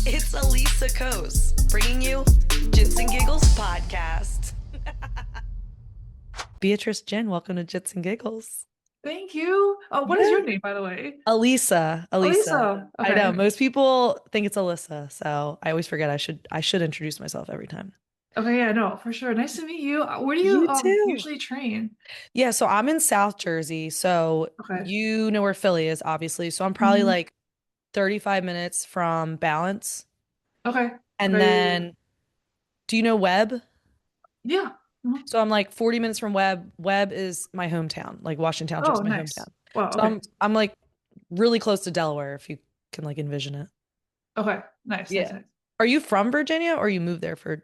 It's Elisa Kos bringing you Jits and Giggles podcast. Beatrice Jen, welcome to Jits and Giggles. Thank you. What is Yeah. your name, by the way? Elisa. Elisa. I know Okay. most people think it's Alyssa, so I always forget I should introduce myself every time. Okay, yeah, no, for sure. Nice to meet you. Where do you You too. usually train? Yeah, so I'm in South Jersey, so Okay. you know where Philly is, obviously. So I'm probably Mhm. like 35 minutes from Balance. Okay. And Okay. Yeah. then, do you know Webb? Yeah. Mhm. So I'm like 40 minutes from Webb. Webb is my hometown. Like Washington Township is Oh, my nice. hometown. Wow. So Okay. I'm like really close to Delaware if you can like envision it. Okay. Nice. Nice. Yeah. Nice. Are you from Virginia or you moved there for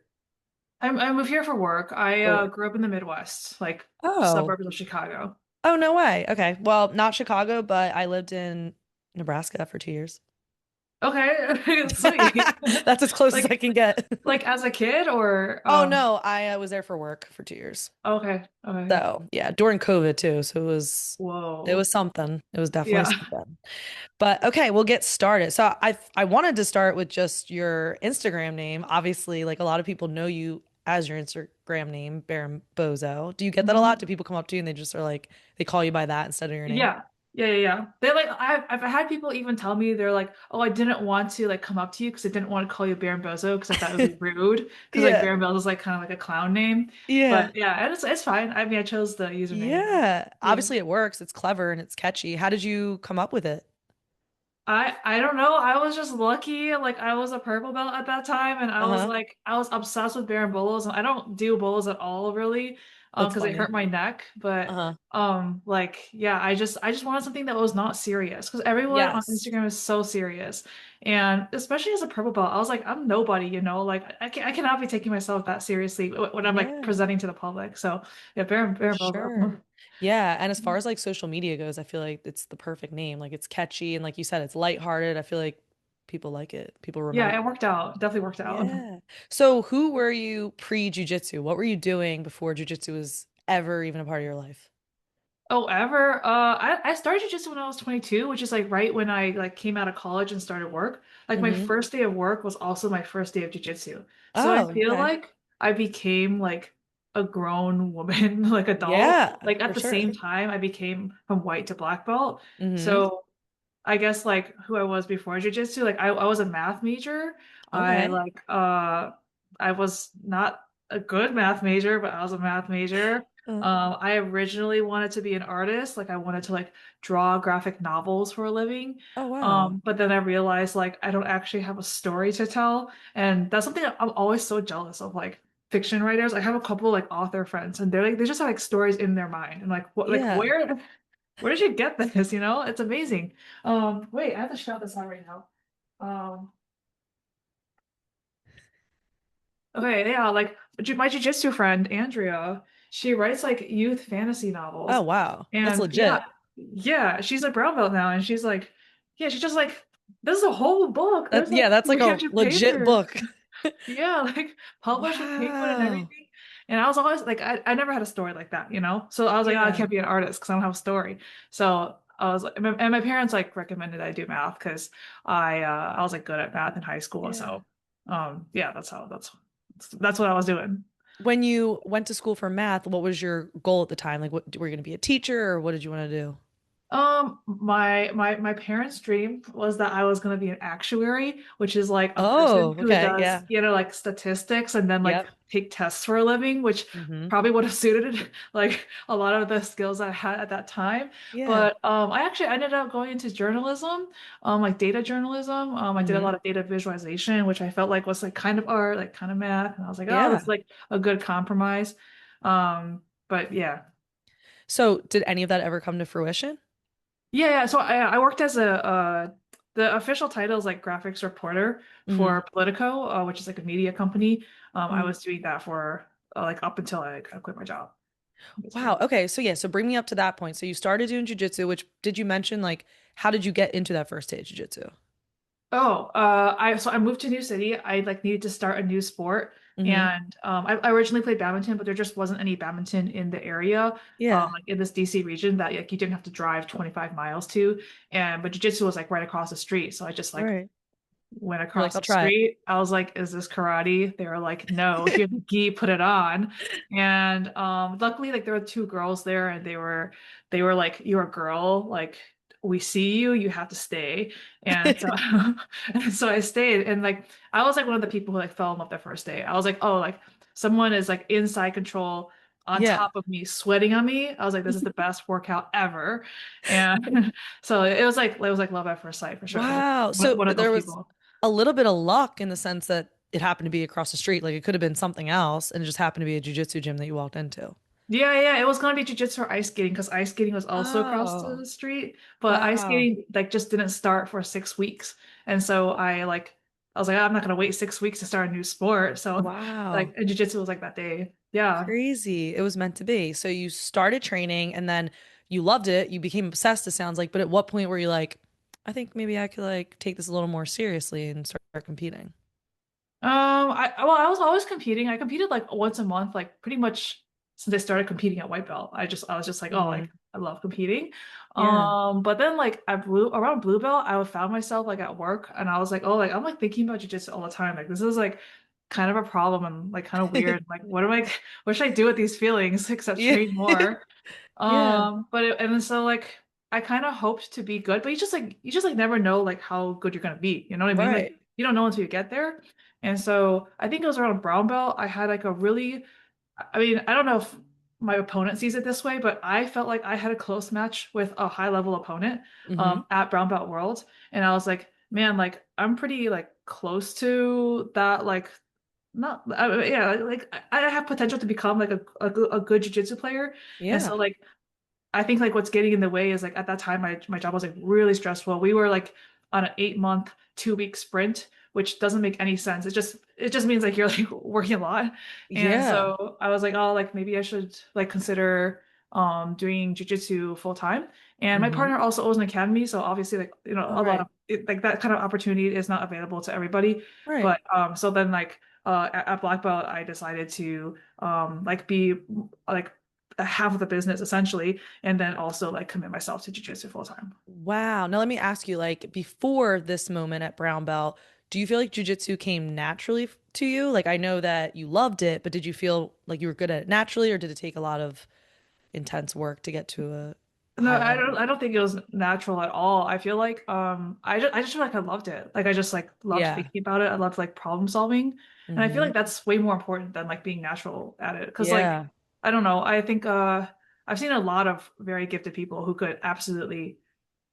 I moved here for work. I for work? grew up in the Midwest, like Oh. suburbs of Chicago. Oh, no way. Okay. Well, not Chicago, but I lived in Nebraska for 2 years. Okay. Sweet. That's as close as I Like, can get. like as a kid or Oh no, I was there for work for 2 years. okay. Okay. So yeah, during COVID too. So it was Whoa. something. It was definitely Yeah. something. But okay, we'll get started. So I wanted to start with just your Instagram name. Obviously, like a lot of people know you as your Instagram name, Berimbozo. Do you get that a lot? Do people come up to you and they just are like they call you by that instead of your name? Yeah. Yeah. They like I've had people even tell me they're like, "Oh, I didn't want to like come up to you because I didn't want to call you Berimbozo because I thought it would be rude because like Yeah. Berimbozo is like kind of like a clown name." Yeah. But yeah, and it's fine. I mean, I chose the username. Yeah. Yeah. Obviously it works. It's clever and it's catchy. How did you come up with it? I don't know. I was just lucky. Like I was a purple belt at that time, and Uh-huh. I was obsessed with bear and bolos. And I don't do bolos at all really, That's because they hurt funny. my neck. But Uh-huh. like yeah, I just wanted something that was not serious because everyone on Yes. Instagram is so serious, and especially as a purple belt, I was like I'm nobody, you know. Like I cannot be taking myself that seriously when I'm like Yeah. presenting to the public. So yeah, bear and Sure. bozo. Yeah, and as far as like social media goes, I feel like it's the perfect name. Like it's catchy and like you said, it's lighthearted. I feel like people like it. People Yeah, remember. it worked out. Definitely worked out. Yeah. So who were you pre-jujitsu? What were you doing before jujitsu was ever even a part of your life? Oh, ever? I started jujitsu when I was 22, which is like right when I like came out of college and started work. Like my Hmm. first day of work was also my first day of jujitsu. So I Oh, feel okay. like I became like a grown woman, like adult. Yeah, Like at for the same sure. time, I became from white to black belt. Hmm. So I guess like who I was before jujitsu, like I was a math major. I Okay. like I was not a good math major, but I was a math major. Uh, I originally wanted to be an artist, like I wanted to like draw graphic novels for a living. oh wow. But then I realized like I don't actually have a story to tell, and that's something that I'm always so jealous of, like fiction writers. I have a couple like author friends, and they're like they just have like stories in their mind, and like what like Yeah. where did you get this? You know, it's amazing. Wait, I have to shout this out right now. Um, okay, yeah, like my jujitsu friend Andrea, she writes like youth fantasy Oh novels, wow. That's and legit. yeah, she's a brown belt now, and she's like, yeah, she's just like, this is a whole book. There's Yeah, like that's like a 300 legit pages. book. Yeah, like published with Penguin and Wow. everything. And I was always like, I never had a story like that, you know? So I was like, oh, I Yeah. can't be an artist because I don't have a story. So I was like, and my parents like recommended I do math because I was like good at math in high school. Yeah. So yeah, that's what I was doing. When you went to school for math, what was your goal at the time? Like, what were you going to be a teacher or what did you want to do? My parents' dream was that I was going to be an actuary, which is like a person Oh, who okay. does, Yeah. you know, like statistics and then like Yep. take tests for a living, which Hmm. probably would have suited like a lot of the skills I had at that time. Yeah. But I actually ended up going into journalism, like data journalism. I did a Hmm. lot of data visualization, which I felt like was like kind of art, like kind of math, and I was like, oh, Yeah. that's like a good compromise. But yeah. So, did any of that ever come to fruition? Yeah. So I worked as a the official title is like graphics reporter Hmm. for Politico, which is like a media company. I Hmm. was doing that for like up until I quit my job, Wow. basically. Okay. So, yeah. So, bring me up to that point. So, you started doing jujitsu, which did you mention? Like, how did you get into that first day of jujitsu? Oh, I moved to a new city. I like needed to start a new sport, Hmm. and I originally played badminton, but there just wasn't any badminton in the area, Yeah. like in this DC region that like you didn't have to drive 25 miles to, and but jiu-jitsu was like right across the street, so I just like Right. went You're like, across I'll the try it. street. I was like, is this karate? They were like, no, here's the gi, put it on. And luckily like there were two girls there and they were like, you're a girl, like we see you, you have to stay. And so and so I stayed and like I was like one of the people who like fell in love the first day. I was like, oh, like someone is like inside control on Yeah. top of me, sweating on me. I was like, this is the best workout ever. And so it was like love at first sight for sure. Like Wow. one So one of those there was people. a little bit of luck in the sense that it happened to be across the street. Like it could have been something else and it just happened to be a jujitsu gym that you walked into. Yeah, yeah, it was gonna be jujitsu or ice skating because ice skating was also across Oh, the street, but ice wow. skating like just didn't start for 6 weeks, and so I was like, I'm not gonna wait 6 weeks to start a new sport. So like, Wow. and jujitsu was like that day. Yeah. Crazy. It was meant to be. So you started training and then you loved it. You became obsessed, it sounds like. But at what point were you like, I think maybe I could like take this a little more seriously and start competing? I was always competing. I competed like once a month, like pretty much since I started competing at white belt. I was just like, oh, Hmm. like I love competing. Yeah. But then like around blue belt, I found myself like at work, and I was like, oh, like I'm like thinking about jujitsu all the time. Like this is like kind of a problem and like kind of weird. Like what should I do with these feelings except Yeah. train more? Yeah. And then so like I kind of hoped to be good, but you just like never know like how good you're gonna be. You know what I mean? Like Right. you don't know until you get there. And so I think it was around brown belt. I had like a really, I mean, I don't know if my opponent sees it this way, but I felt like I had a close match with a high level opponent Hmm. at Brown Belt World. And I was like, man, like I'm pretty like close to that, like not, yeah, like I have potential to become like a good jiu-jitsu player. And Yeah. so like I think like what's getting in the way is like at that time my job was like really stressful. We were like on an 8 month, 2 week sprint, which doesn't make any sense. It just means like you're like working a lot. And Yeah. so I was like, oh, like maybe I should like consider doing jujitsu full time. And my Hmm. partner also owns an academy, so obviously like All a lot right. of like that kind of opportunity is not available to everybody. Right. But so then like at Black Belt I decided to like be like half of the business essentially and then also like commit myself to jujitsu full time. Wow. Now let me ask you, like before this moment at brown belt, do you feel like jujitsu came naturally to you? Like I know that you loved it, but did you feel like you were good at it naturally, or did it take a lot of intense work to get to a No, high I don't level? I don't think it was natural at all. I feel like I just feel like I loved it. Like I just like loved Yeah. thinking about it. I loved like problem solving. And I feel Hmm. like that's way more important than like being natural at it. Cause like Yeah. I don't know, I think I've seen a lot of very gifted people who could absolutely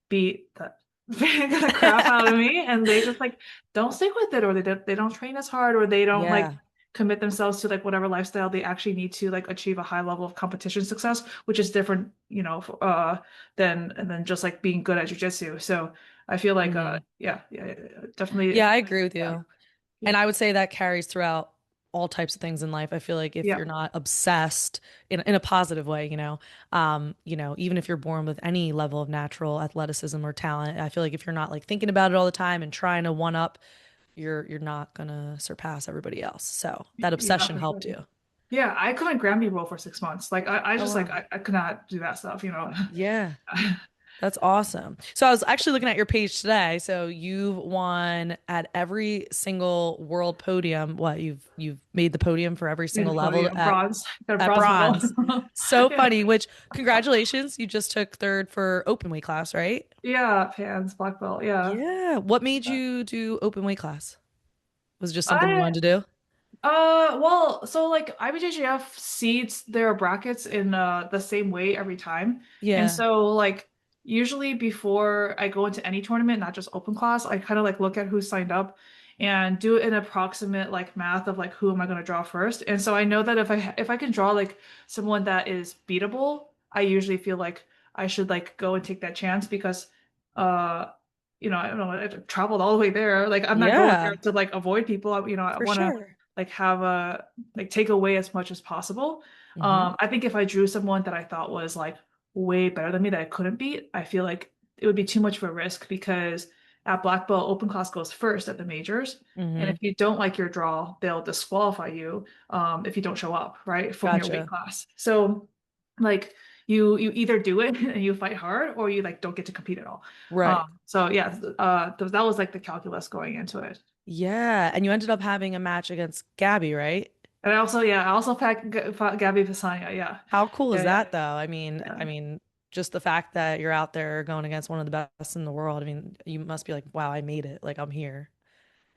beat the crap out of me and they just like don't stick with it or they don't train as hard or they don't like Yeah. commit themselves to like whatever lifestyle they actually need to like achieve a high level of competition success, which is different, than just like being good at jujitsu. So I feel like Hmm. yeah, definitely. Yeah, I agree with Yeah, you. yeah, And I would say that carries throughout all types of things in life. I feel like if yeah, you're not obsessed in a positive way, even if you're born with any level of natural athleticism or talent, I feel like if you're not like thinking about it all the time and trying to one up, you're not gonna surpass everybody else. So that yeah, obsession for sure. helped you. Yeah, I couldn't Grammy roll for 6 months. Like I Oh just like wow. I could not do that stuff. Yeah. That's awesome. So I was actually looking at your page today. So you've won at every single world podium. What you've made the podium for every Made the single level podium, bronze, got a at bronze medal. bronze. So Yeah, funny, which congratulations, you just took third for open weight class, right? yeah, pans, black belt. Yeah. Yeah. What made you do open weight class? Was it just something you I wanted to do? well, so like IBJJF seeds their brackets in the same way every time. And Yeah. so like usually before I go into any tournament, not just open class, I kind of like look at who signed up and do an approximate like math of like who am I going to draw first. And so I know that if I can draw like someone that is beatable, I usually feel like I should like go and take that chance because uh I don't know, I traveled all the way there. Like I'm not going there Yeah, to like avoid people. I for want to sure. like have a like take away as much as possible. Hmm. I think if I drew someone that I thought was like way better than me that I couldn't beat, I feel like it would be too much of a risk because at black belt, open class goes first at the majors. And if Hmm. you don't like your draw, they'll disqualify you if you don't show up, right, from your weight Gotcha. class. So like you either do it and you fight hard, or you like don't get to compete at all. Right. So yeah, that was like the calculus going into it. Yeah. And you ended up having a match against Gabby, right? And I also, yeah, I also fought Gabby Pisania. Yeah. How cool is Yeah, yeah, that though? I mean, yeah. just the fact that you're out there going against one of the best in the world. I mean, you must be like, wow, I made it. Like I'm here.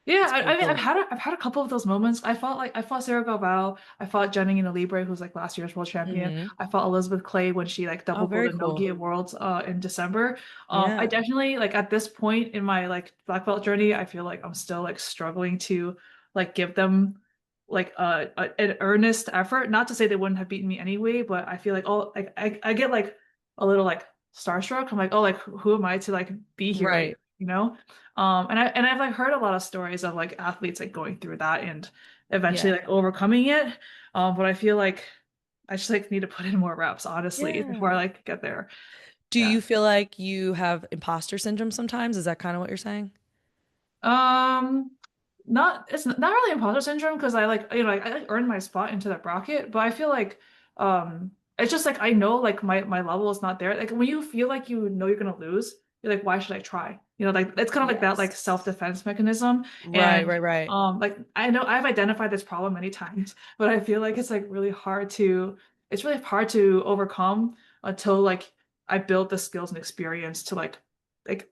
Yeah, It's pretty I mean, cool. I've had a couple of those moments. I fought Sarah Galvao. I fought Jenny Libre, who's like last year's world champion. Hmm. I fought Elizabeth Clay when she like Oh, double very gold no cool. gi at Worlds in December. I Yeah. definitely like at this point in my like black belt journey, I feel like I'm still like struggling to like give them like an earnest effort. Not to say they wouldn't have beaten me anyway, but I feel like oh like I get like a little like starstruck. I'm like, oh like who am I to like be here right now? Right. You know? And I've like heard a lot of stories of like athletes like going through that and eventually Yeah. like overcoming it. But I feel like I just like need to put in more reps, honestly, before I Yeah. like get there. Do Yeah. you feel like you have imposter syndrome sometimes? Is that kind of what you're saying? Um, not it's not really imposter syndrome because I like I like earned my spot into the bracket, but I feel like it's just like I know like my level is not there. Like when you feel like you know you're gonna lose, you're like, why should I try? Like it's kind of like that like Yes. self-defense mechanism. Right, And right, right. like I know I've identified this problem many times, but I feel like it's really hard to overcome until like I build the skills and experience to like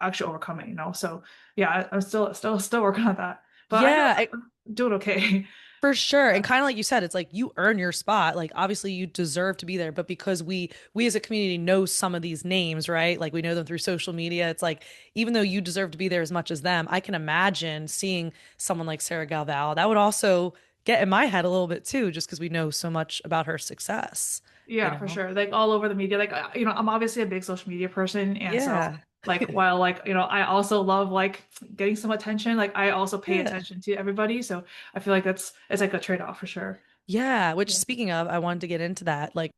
actually overcome it. So yeah, I'm still working on that. But I feel like Yeah, I'm doing okay. for sure. And kind of like you said, it's like you earn your spot. Like obviously you deserve to be there, but because we as a community know some of these names, right? Like we know them through social media. It's like even though you deserve to be there as much as them, I can imagine seeing someone like Sarah Galval. That would also get in my head a little bit too, just because we know so much about her success, you Yeah, for know? sure. Like all over the media. Like I'm obviously a big social media person, and so Yeah. like while like I also love like getting some attention. Like I also pay Yeah. attention to everybody, so I feel like it's like a trade-off for sure. Yeah, which Yeah. speaking of, I wanted to get into that. Like,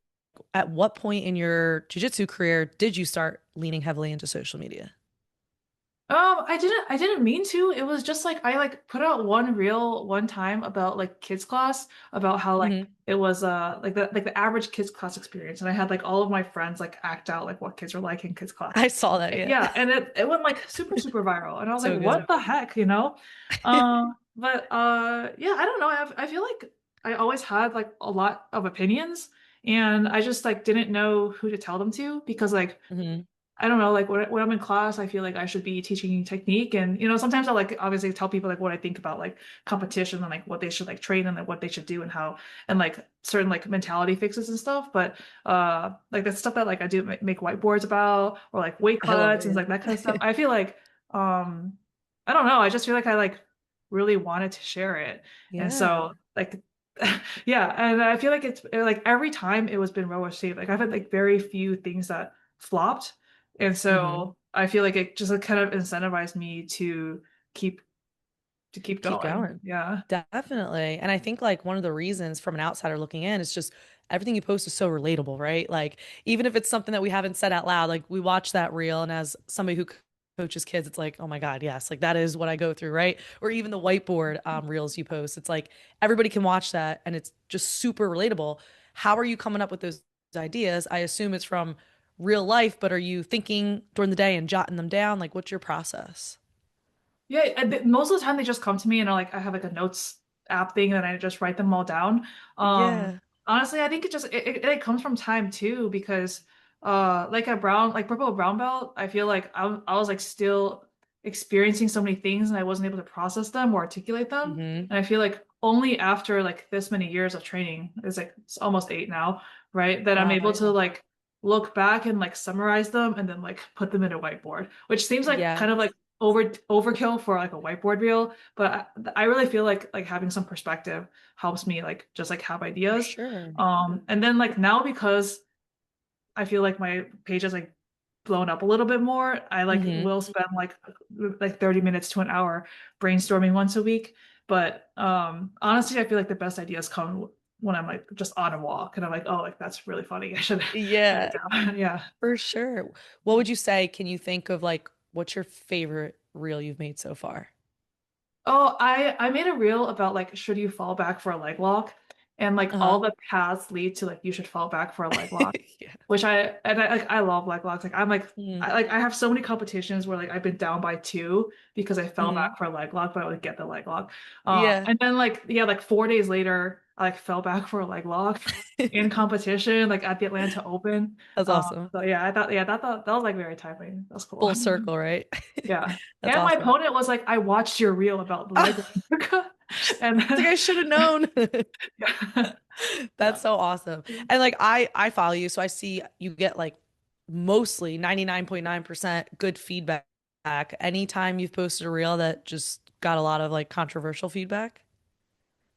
at what point in your jiu-jitsu career did you start leaning heavily into social media? I didn't mean to. It was just like I like put out one reel one time about like kids class about how like Hmm. it was like the average kids class experience, and I had like all of my friends like act out like what kids were like in kids class. I saw that, yeah. Yeah, and it went like super viral, and I was like, So what good. the heck? But yeah, I don't know. I feel like I always had like a lot of opinions, and I just like didn't know who to tell them to because like Hmm. I don't know, like when I'm in class, I feel like I should be teaching technique. And, sometimes I like obviously tell people like what I think about like competition and like what they should like train and like what they should do and how and like certain like mentality fixes and stuff. But like the stuff that like I do make whiteboards about or like weight I love cuts and it. like that kind of stuff. I feel like um I don't know, I just feel like I like really wanted to share it. And Yeah. so like yeah, and I feel like it's like every time it was been well received. Like I've had like very few things that flopped. And Hmm. so I feel like it just like, kind of incentivized me keep to keep Keep going. going. Yeah. Definitely. And I think like one of the reasons from an outsider looking in is just everything you post is so relatable, right? Like even if it's something that we haven't said out loud, like we watch that reel and as somebody who coaches kids, it's like, oh my God, yes, like that is what I go through, right? Or even the whiteboard reels you post. It's like everybody can watch that and it's just super relatable. How are you coming up with those ideas? I assume it's from real life, but are you thinking during the day and jotting them down? Like what's your process? Yeah, most of the time they just come to me and I have like a notes app thing and I just write them all down. Yeah. Honestly, I think it comes from time too because like a purple brown belt, I feel like I was like still experiencing so many things and I wasn't able to process them or articulate them. Hmm. And I feel like only after like this many years of training, it's almost 8 now, right? That I'm Wow. able to Yeah. like look back and like summarize them and then like put them in a whiteboard, which seems like kind of Yes. like overkill for like a whiteboard reel, but I really feel like having some perspective helps me like just like have For ideas. sure. And then like now because I feel like my page is like blown up a little bit more, I like Hmm. will spend like 30 minutes to an hour brainstorming once a week. But honestly, I feel like the best ideas come when I'm like just on a walk and I'm like, oh, like that's really funny. I should write it Yeah, down. Yeah. for sure. What would you say? Can you think of like what's your favorite reel you've made so far? Oh, I made a reel about like should you fall back for a leg lock? and like all Uh-huh. the paths lead to like you should fall back for a leg lock, Yeah. which I like I love leg locks. Like I'm like Mm, I have so many competitions where like I've been down by two because I fell mm. back for a leg lock, but I would get the leg lock. Yeah. And then like yeah, like 4 days later, I like fell back for a leg lock in competition, like at the Atlanta Open. That's awesome. So yeah, I thought yeah, that was like very timely. That's cool. Full circle, right? Yeah. That's And my awesome. opponent was like, I watched your reel about the leg lock. And It's like I should have known. yeah. Yeah. That's so awesome. And like I follow you, so I see you get like mostly 99.9% good feedback. Anytime you've posted a reel that just got a lot of like controversial feedback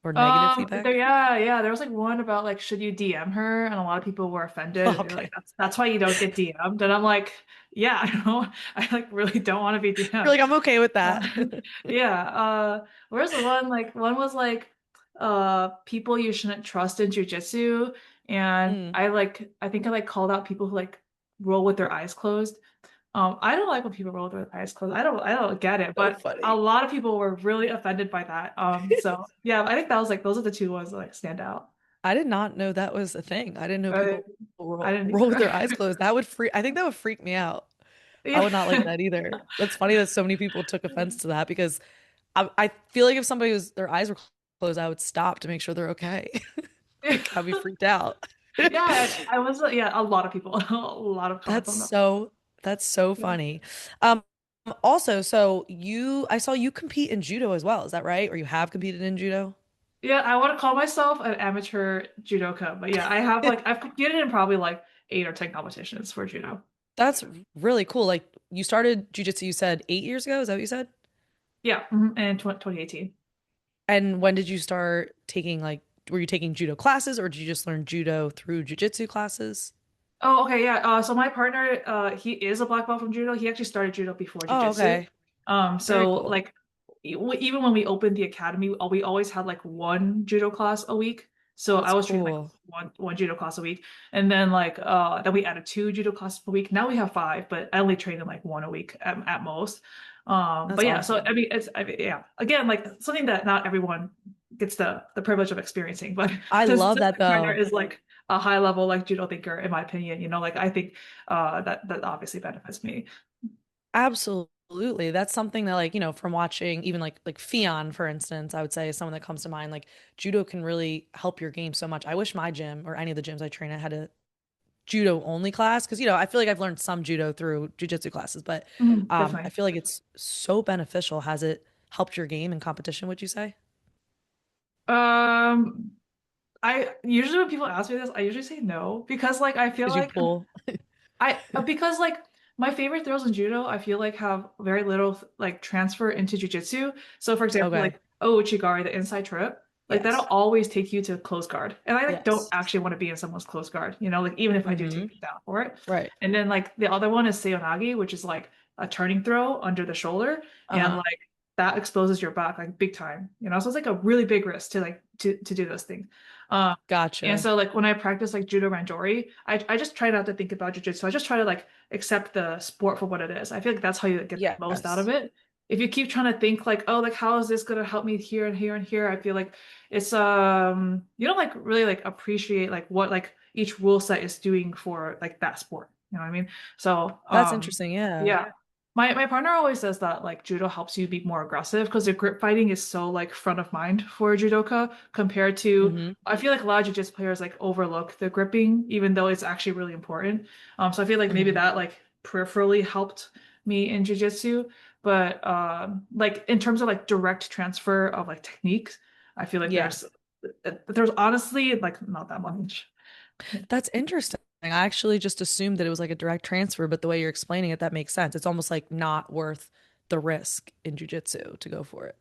or negative feedback. Yeah, there was like one about like should you DM her, and a lot of people were offended. They're like, Okay. that's why you don't get DM'd. And I'm like, yeah, I don't, I like really don't want to be You're DM'd. like, I'm okay with that. Yeah. Where's the one like one was like people you shouldn't trust in jujitsu. And Mm, I think I like called out people who like roll with their eyes closed. I don't like when people roll with their eyes closed. I don't get it, so but a funny. lot of people were really offended by that. So yeah, I think that was like those are the two ones that like stand out. I did not know that was a thing. I didn't know I, people I didn't roll with either. their eyes closed. That would freak, I think that would freak me out. I would not like Yeah. that either. That's funny that so many people took offense to that because I feel like if somebody was their eyes were closed, I would stop to make sure they're okay. Like I'd be freaked out. Yeah, I was yeah, a lot of people, a lot of comments That's on that. so that's so Yeah. funny. Um also, so I saw you compete in judo as well. Is that right? Or you have competed in judo? Yeah, I want to call myself an amateur judoka, but yeah, I have like I've competed in probably like 8 or 10 competitions for judo. That's really cool. Like you started jujitsu, you said 8 years ago. Is that what you said? Yeah, in 2018. And when did you start taking like, were you taking judo classes or did you just learn judo through jujitsu classes? Oh, okay, yeah. So my partner, he is a black belt from judo. He actually started judo before Oh, jiu-jitsu. okay. Very So cool. like even when we opened the academy, we always had like one judo class a week. So I That's was training like cool. one judo class a week, and then like then we added two judo classes per week. Now we have five, but I only train in like one a week at most. That's But yeah, so awesome. I mean, yeah, again, like something that not everyone gets the privilege of experiencing, but I since love my that partner though. is like a high level like judo thinker, in my opinion, like I think that obviously benefits me. Absolutely. That's something that like, from watching even like Fion, for instance, I would say is someone that comes to mind. Like judo can really help your game so much. I wish my gym or any of the gyms I train at had a judo only class because I feel like I've learned some judo through jujitsu classes, but Mhm, I definitely. feel like it's so beneficial. Has it helped your game in competition, would you say? Um, I usually when people ask me this, I usually say no because like I feel Because you like pull. because like my favorite throws in judo, I feel like have very little like transfer into jujitsu. So for example, Okay. like Chigari, the inside trip, like that'll Yes. always take you to close guard. And I like don't Yes. actually want to be in someone's close guard, like even if I do Mm-hmm. take them down for it. Right. And then like the other one is Seonagi, which is like a turning throw under the shoulder. And Uh-huh. like that exposes your back like big time, So it's like a really big risk to like to do those things. Um, and Gotcha. so like when I practice like judo randori, I just try not to think about jujitsu. I just try to like accept the sport for what it is. I feel like that's how you get the most out of Yes. it. If you keep trying to think like, oh, like how is this gonna help me here and here and here, I feel like it's you don't like really like appreciate like what like each rule set is doing for like that sport. You know what I mean? So That's interesting. Yeah. yeah. My partner always says that like judo helps you be more aggressive because the grip fighting is so like front of mind for a judoka compared to Mm-hmm. I feel like a lot of jiu-jitsu players like overlook the gripping even though it's actually really important. So I feel like maybe Mm-hmm. that like peripherally helped me in jiu-jitsu, but like in terms of like direct transfer of like techniques, I feel like Yeah. there's honestly like not that much. That's interesting. I actually just assumed that it was like a direct transfer, but the way you're explaining it, that makes sense. It's almost like not worth the risk in jujitsu to go for it.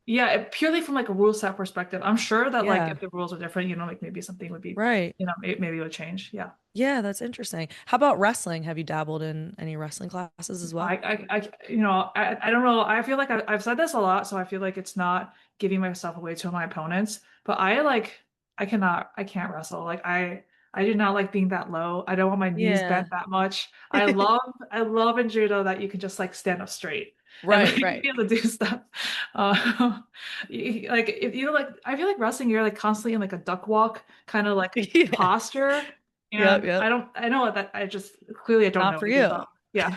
Yeah, purely from like a rule set perspective, I'm sure that like Yeah. if the rules are different, like maybe something would be, Right. maybe it would change. Yeah. Yeah, that's interesting. How about wrestling? Have you dabbled in any wrestling classes as well? I don't know. I feel like I've said this a lot, so I feel like it's not giving myself away to my opponents. But I can't wrestle. Like I do not like being that low. I don't want my knees Yeah. bent that much. I love in judo that you can just like stand up straight. and like Right, right. be able to do stuff. Uh, like if you like, I feel like wrestling, you're like constantly in like a duck walk kind of like Yeah. posture, Yep, and yep. I know that I just clearly I don't Not know for anything you. about. Yeah,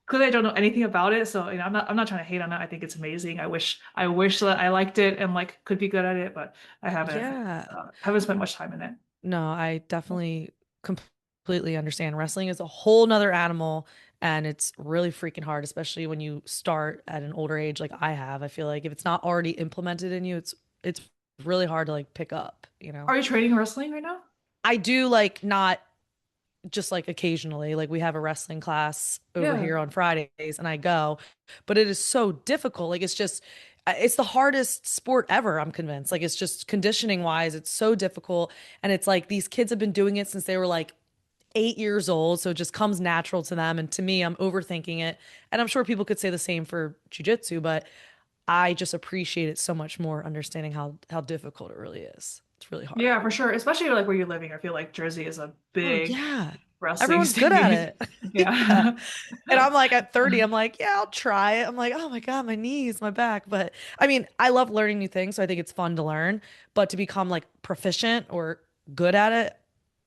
clearly I don't know anything about it, so I'm not trying to hate on it. I think it's amazing. I wish that I liked it and like could be good at it, but I Yeah. haven't spent much time in it. No, I definitely completely understand. Wrestling is a whole nother animal and it's really freaking hard, especially when you start at an older age like I have. I feel like if it's not already implemented in you, it's really hard to like pick up, you know. Are you training wrestling right now? I do like not just like occasionally, like we have a wrestling class over Yeah. here on Fridays and I go, but it is so difficult. Like it's just it's the hardest sport ever, I'm convinced. Like it's just conditioning wise, it's so difficult and it's like these kids have been doing it since they were like 8 years old, so it just comes natural to them. And to me, I'm overthinking it. And I'm sure people could say the same for jujitsu, but I just appreciate it so much more understanding how difficult it really is. It's really hard. Yeah, for sure. Especially like where you're living. I feel like Jersey is a Oh big yeah. wrestling Everyone's good at state. it. Yeah. Yeah. And I'm like at 30, I'm like, yeah, I'll try it. I'm like, oh my God, my knees, my back. But I mean, I love learning new things, so I think it's fun to learn. But to become like proficient or good at it,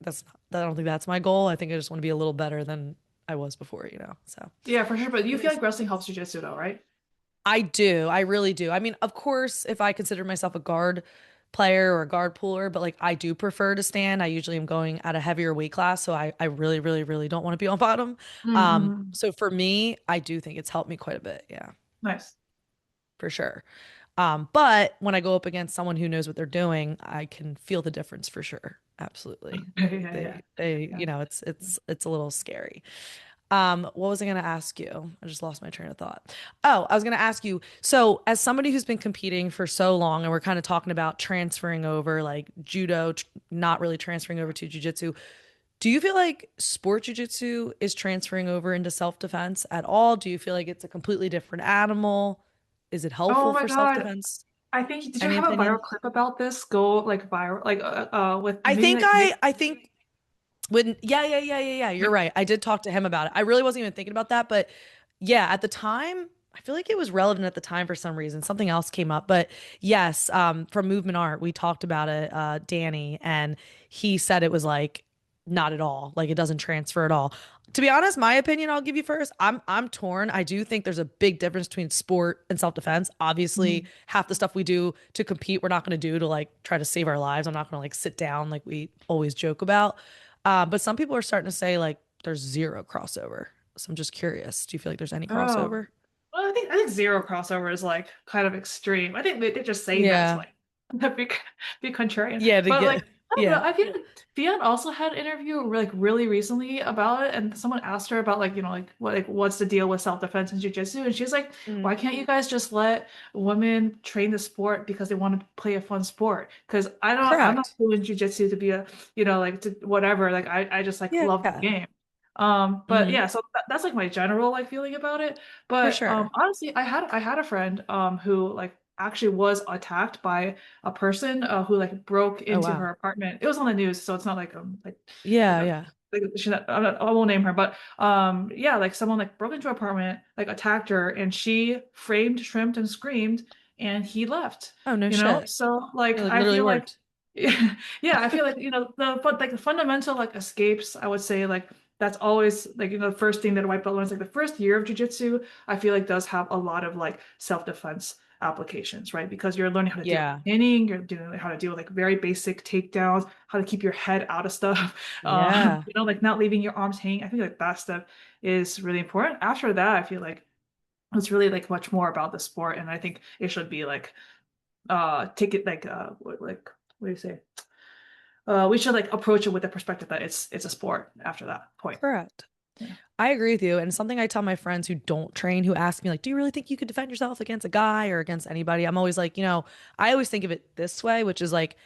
I don't think that's my goal. I think I just want to be a little better than I was before, you know. So Yeah, for sure. But you it feel is. like wrestling helps jujitsu though, right? I do. I really do. I mean, of course, if I consider myself a guard player or a guard puller, but like I do prefer to stand. I usually am going at a heavier weight class, so I really, really, really don't want to be on bottom. Mm-hmm. So for me, I do think it's helped me quite a bit. Yeah, Nice. for sure. But when I go up against someone who knows what they're doing, I can feel the difference for sure. Absolutely. Yeah, yeah, yeah. They, Yeah. you know, it's a little scary. What was I going to ask you? I just lost my train of thought. Oh, I was going to ask you. So, as somebody who's been competing for so long, and we're kind of talking about transferring over, like judo, not really transferring over to jujitsu. Do you feel like sport jujitsu is transferring over into self-defense at all? Do you feel like it's a completely different animal? Is it Oh helpful my for God. self-defense? I think did you Any have a viral opinion? clip about this go like viral like with I maybe think like Nick? I think when yeah, you're right. I did talk to him about it. I really wasn't even thinking about that, but yeah, at the time, I feel like it was relevant at the time for some reason. Something else came up, but yes, from Movement Art, we talked about it, Danny, and he said it was like not at all, like it doesn't transfer at all. To be honest, my opinion, I'll give you first. I'm torn. I do think there's a big difference between sport and self-defense. Obviously, Mhm. half the stuff we do to compete, we're not going to do to like try to save our lives. I'm not going to like sit down like we always joke about. But some people are starting to say like there's zero crossover. So I'm just curious. Do you feel like there's any Oh. crossover? Well, I think zero crossover is like kind of extreme. I think they're just saying that to Yeah. like be, be contrarian. Yeah, to But like get I don't know. yeah. I feel like Fion also had an interview like really recently about it, and someone asked her about like like what like what's the deal with self-defense and jujitsu, and she's like, Mm. why can't you guys just let women train the sport because they want to play a fun sport? Because I'm not Correct. doing jujitsu to be a like to whatever. Like I just like love the Yeah. game. But Hmm. yeah, so that's like my general like feeling about it. For But sure. honestly, I had a friend who like actually was attacked by a person who like broke Oh into wow. her apartment. It was on the news, so it's not like Yeah, a yeah. like she's not, I won't name her, but yeah, like someone like broke into her apartment, like attacked her, and she framed, shrimped, and screamed, and he left. Oh no shit. So It like like I literally feel like worked. yeah, I feel like the fundamental like escapes, I would say like that's always like the first thing that a white belt learns like the first year of jiu-jitsu I feel like does have a lot of like self-defense applications, right? Because you're learning how to deal with Yeah. pinning, you're doing how to deal with like very basic takedowns, how to keep your head out of stuff, Yeah. like not leaving your arms hanging. I think like that stuff is really important. After that, I feel like it's really like much more about the sport, and I think it should be like take it like what do you say? We should like approach it with the perspective that it's a sport after that point. Correct. Yeah. I agree with you. And something I tell my friends who don't train, who ask me, like, do you really think you could defend yourself against a guy or against anybody? I'm always like, I always think of it this way, which is like,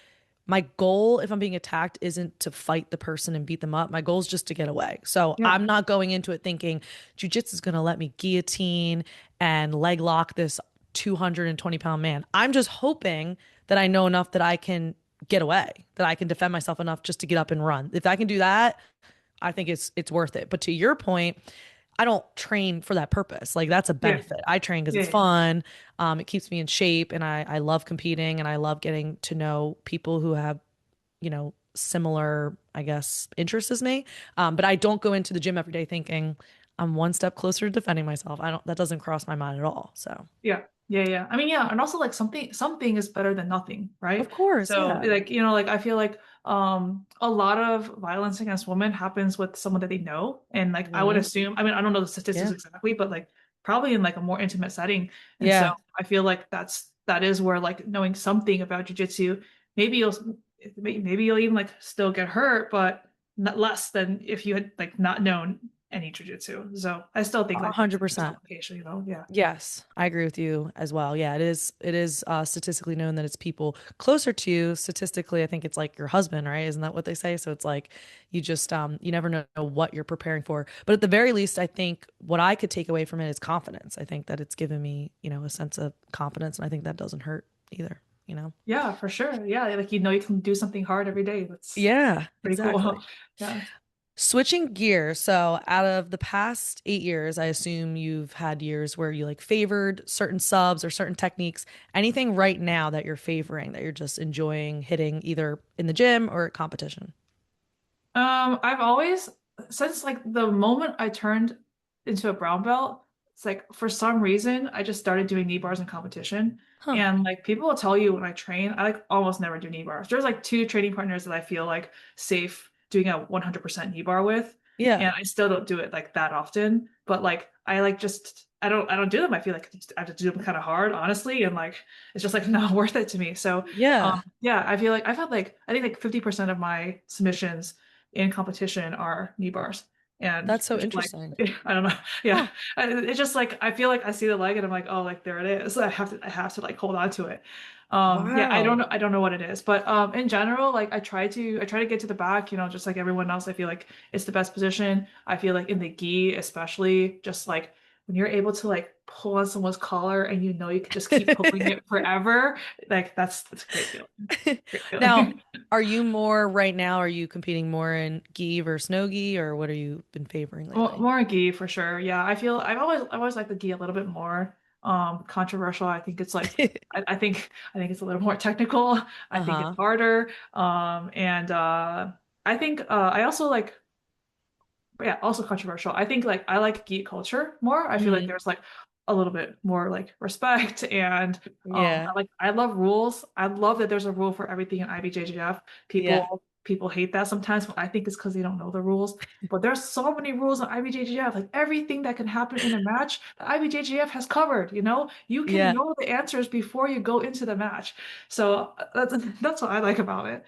my goal, if I'm being attacked, isn't to fight the person and beat them up. My goal is just to get away. So Yeah. I'm not going into it thinking jujitsu is going to let me guillotine and leg lock this 220-pound man. I'm just hoping that I know enough that I can get away, that I can defend myself enough just to get up and run. If I can do that, I think it's worth it. But to your point, I don't train for that purpose. Like that's a Yeah. benefit. I train because Yeah. it's Yeah. fun. It keeps me in shape, and I love competing, and I love getting to know people who have, similar, I guess, interests as me. But I don't go into the gym every day thinking I'm one step closer to defending myself. I don't. That doesn't cross my mind at all. So, Yeah. Yeah, yeah. I mean, yeah, and also like something is better than nothing, of right? course, So yeah, like, you know, like I feel like a lot of violence against women happens with someone that they know. And like I would hmm assume, I mean, I don't know the statistics yeah, exactly, but like probably in like a more intimate setting. And so yeah, I feel like that is where like knowing something about jujitsu, maybe you'll maybe you'll even like still get hurt, but not less than if you had like not known any jujitsu. So I still think a like hundred there's percent. complication, you know? Yeah. Yes, I agree with you as well. Yeah, it is statistically known that it's people closer to you. Statistically, I think it's like your husband, right? Isn't that what they say? So it's like you just you never know what you're preparing for. But at the very least, I think what I could take away from it is confidence. I think that it's given me, a sense of confidence, and I think that doesn't hurt either, you know? Yeah, for sure. Yeah, like you know you can do something hard every day. That's Yeah, pretty cool. exactly. Yeah. Switching gears, so out of the past 8 years, I assume you've had years where you like favored certain subs or certain techniques. Anything right now that you're favoring, that you're just enjoying hitting either in the gym or at competition? I've always, since like the moment I turned into a brown belt, it's like for some reason I just started doing knee bars in competition. Huh. And like people will tell you when I train, I like almost never do knee bars. There's like two training partners that I feel like safe doing a 100% knee bar with, Yeah. and I still don't do it like that often. But like I like just I don't do them. I feel like I have to do them kind of hard, honestly, and like it's just like not worth it to me. So Yeah. yeah, I feel like I've had like I think like 50% of my submissions in competition are knee bars. And That's so it's like, interesting. I don't know. Yeah. Huh. It's just like, I feel like I see the leg and I'm like, oh, like there it is. I have to like hold on to it. Yeah, Wow. I don't know what it is, but in general, like I try to get to the back, you know, just like everyone else. I feel like it's the best position. I feel like in the gi, especially, just like when you're able to like pull on someone's collar and you know you can just keep pulling it forever, like that's a great feeling. Great Now, feeling. are you more right now, are you competing more in gi versus no gi, or what have you been favoring lately? More gi for sure. Yeah, I feel I've always liked the gi a little bit more. Controversial. I think it's like I think it's a little more technical. I think it's Uh-huh. harder. And I think I also like yeah, also controversial. I think like I like geek culture more. I feel like hmm there's like a little bit more like respect and Yeah. I love rules. I love that there's a rule for everything in IBJJF. Yeah. People hate that sometimes, but I think it's because they don't know the rules. But there's so many rules in IBJJF, like everything that can happen in a match, the IBJJF has covered, you know? You can Yeah. know the answers before you go into the match. So that's what I like about it.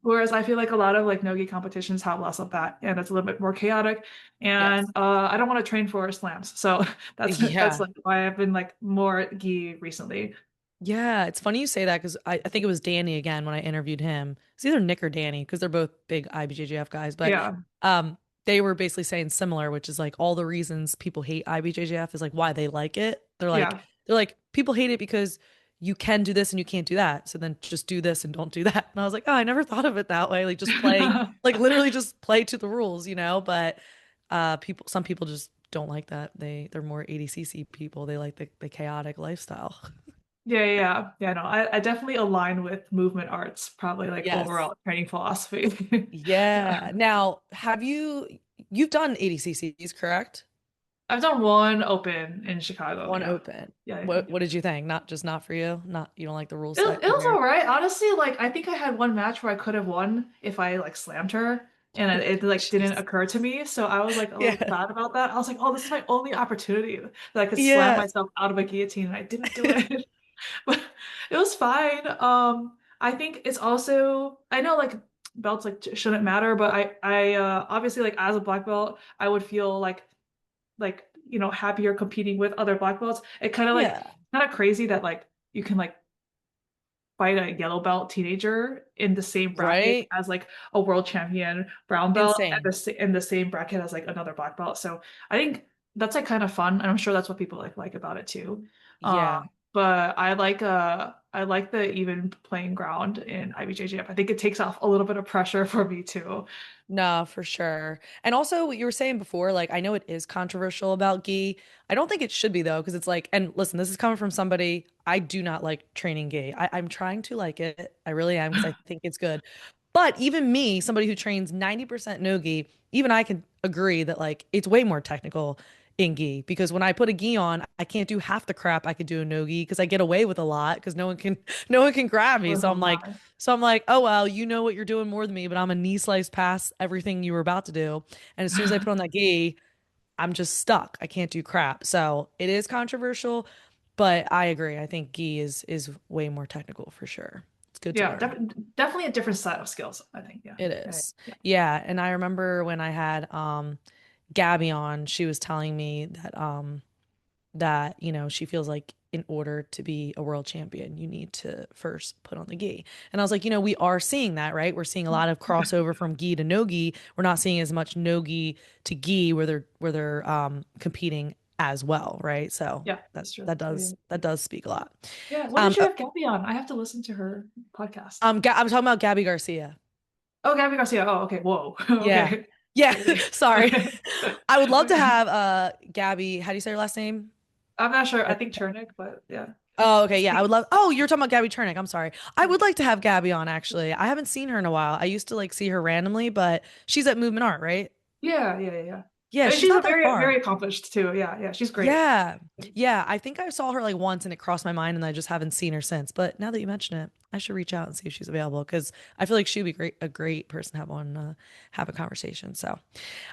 Whereas I feel like a lot of like no-gi competitions have less of that, and it's a little bit more chaotic. And Yes. I don't want to train for slams, so that's Yeah. like why I've been like more gi recently. Yeah, it's funny you say that because I think it was Danny again when I interviewed him. It's either Nick or Danny because they're both big IBJJF guys, but Yeah, um, they were basically saying similar, which is like all the reasons people hate IBJJF is like why they like it. yeah. They're like people hate it because you can do this and you can't do that. So then just do this and don't do that. And I was like, oh, I never thought of it that way. Like just play, like literally just play to the rules, you know? But some people just don't like that. They're more ADCC people. They like the chaotic lifestyle. Yeah, yeah, yeah. Yeah, no, I definitely align with movement arts, probably like Yes. overall training philosophy. Yeah. Yeah. Now, you've done ADCCs, correct? I've done one open in Chicago. One Yeah. open. Yeah, yeah. What did you think? Not for you? Not you don't like the rule set It in was there? all right. Honestly, like I think I had one match where I could have won if I like slammed her and it like didn't Jeez. occur to me. So I was like a little Yeah. sad about that. I was like, oh, this is my only opportunity that I could slam Yeah. myself out of a guillotine and I didn't do it. But it was fine. I think it's also I know like belts like shouldn't matter, but I obviously like as a black belt, I would feel like you know happier competing with other black belts. It Yeah. kind of crazy that like you can like fight a yellow belt teenager in the same bracket Right? as like a world champion brown belt and Insane. in the same bracket as like another black belt. So I think that's like kind of fun, and I'm sure that's what people like about it too. Um, Yeah. but I like the even playing ground in IBJJF. I think it takes off a little bit of pressure for me too. No, for sure. And also, what you were saying before, like, I know it is controversial about gi. I don't think it should be though, because it's like, and listen, this is coming from somebody, I do not like training gi. I'm trying to like it. I really am, because I think it's good. But even me, somebody who trains 90% no gi, even I can agree that like it's way more technical in gi, because when I put a gi on, I can't do half the crap I could do in no gi because I get away with a lot because no one can grab me. Oh my. So I'm like, oh well, you know what you're doing more than me, but I'm a knee slice past everything you were about to do. And as soon as I put on that gi, I'm just stuck. I can't do crap. So it is controversial, but I agree. I think gi is way more technical for sure. It's good to Yeah, learn. definitely a different set of skills, I think. Yeah. It Yeah. is. Yeah. Yeah. And I remember when I had Gabby on, she was telling me that, she feels like in order to be a world champion, you need to first put on the gi. And I was like, we are seeing that, right? We're seeing a lot of crossover from gi to no gi. We're not seeing as much no gi to gi where they're competing as well, right? So Yeah, that that's true. that Yeah. does that does speak a lot. Yeah. When Um did you uh, have Gabby on? I have to listen to her podcast. I'm talking about Gabby Garcia. Oh, Gabby Garcia. Oh, okay. Whoa. Yeah. Okay. Yeah. Okay. Sorry. Okay. I would love to Okay. have Gabby, how do you say her last name? I'm not sure. I think Chernick, but yeah. Oh, okay. Yeah, I would Speak. love. Oh, you're talking about Gabby Turnick. I'm sorry. I would like to have Gabby on actually. I haven't seen her in a while. I used to like see her randomly, but she's at Movement Art, right? Yeah, yeah, yeah, yeah. Yeah, I mean, she's she's a not that very, far. very accomplished too. Yeah, yeah. She's great. Yeah. Yeah, I think I saw her like once and it crossed my mind and I just haven't seen her since. But now that you mention it, I should reach out and see if she's available because I feel like she'd be a great person to have on have a conversation. So,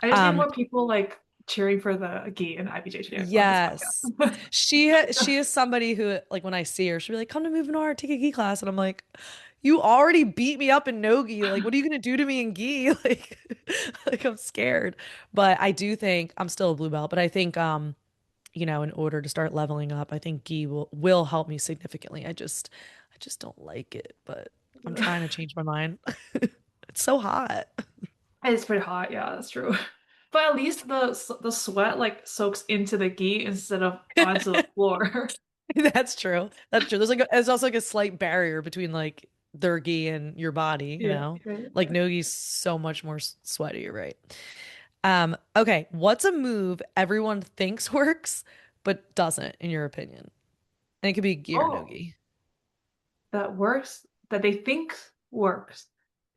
I just need um more people like cheering for the gi and IBJJ on this yes. podcast. She is somebody who like when I see her, she'll be like, "Come to Moving Art, take a gi class." And I'm like, "You already beat me up in no gi. Like, what are you gonna do to me in gi?" Like, like I'm scared. But I do think I'm still a blue belt, but I think in order to start leveling up, I think gi will help me significantly. I just don't like it, but I'm trying to change my mind. It's so hot. It's pretty hot. Yeah, that's true. But at least the sweat like soaks into the gi instead of onto the floor. That's true. That's true. There's also like a slight barrier between like their gi and your body, Yeah, yeah, Like yeah. no gi's so much more sweaty, right? Okay, what's a move everyone thinks works but doesn't in your opinion? And it could be gi or no Oh, gi. that works. That they think works.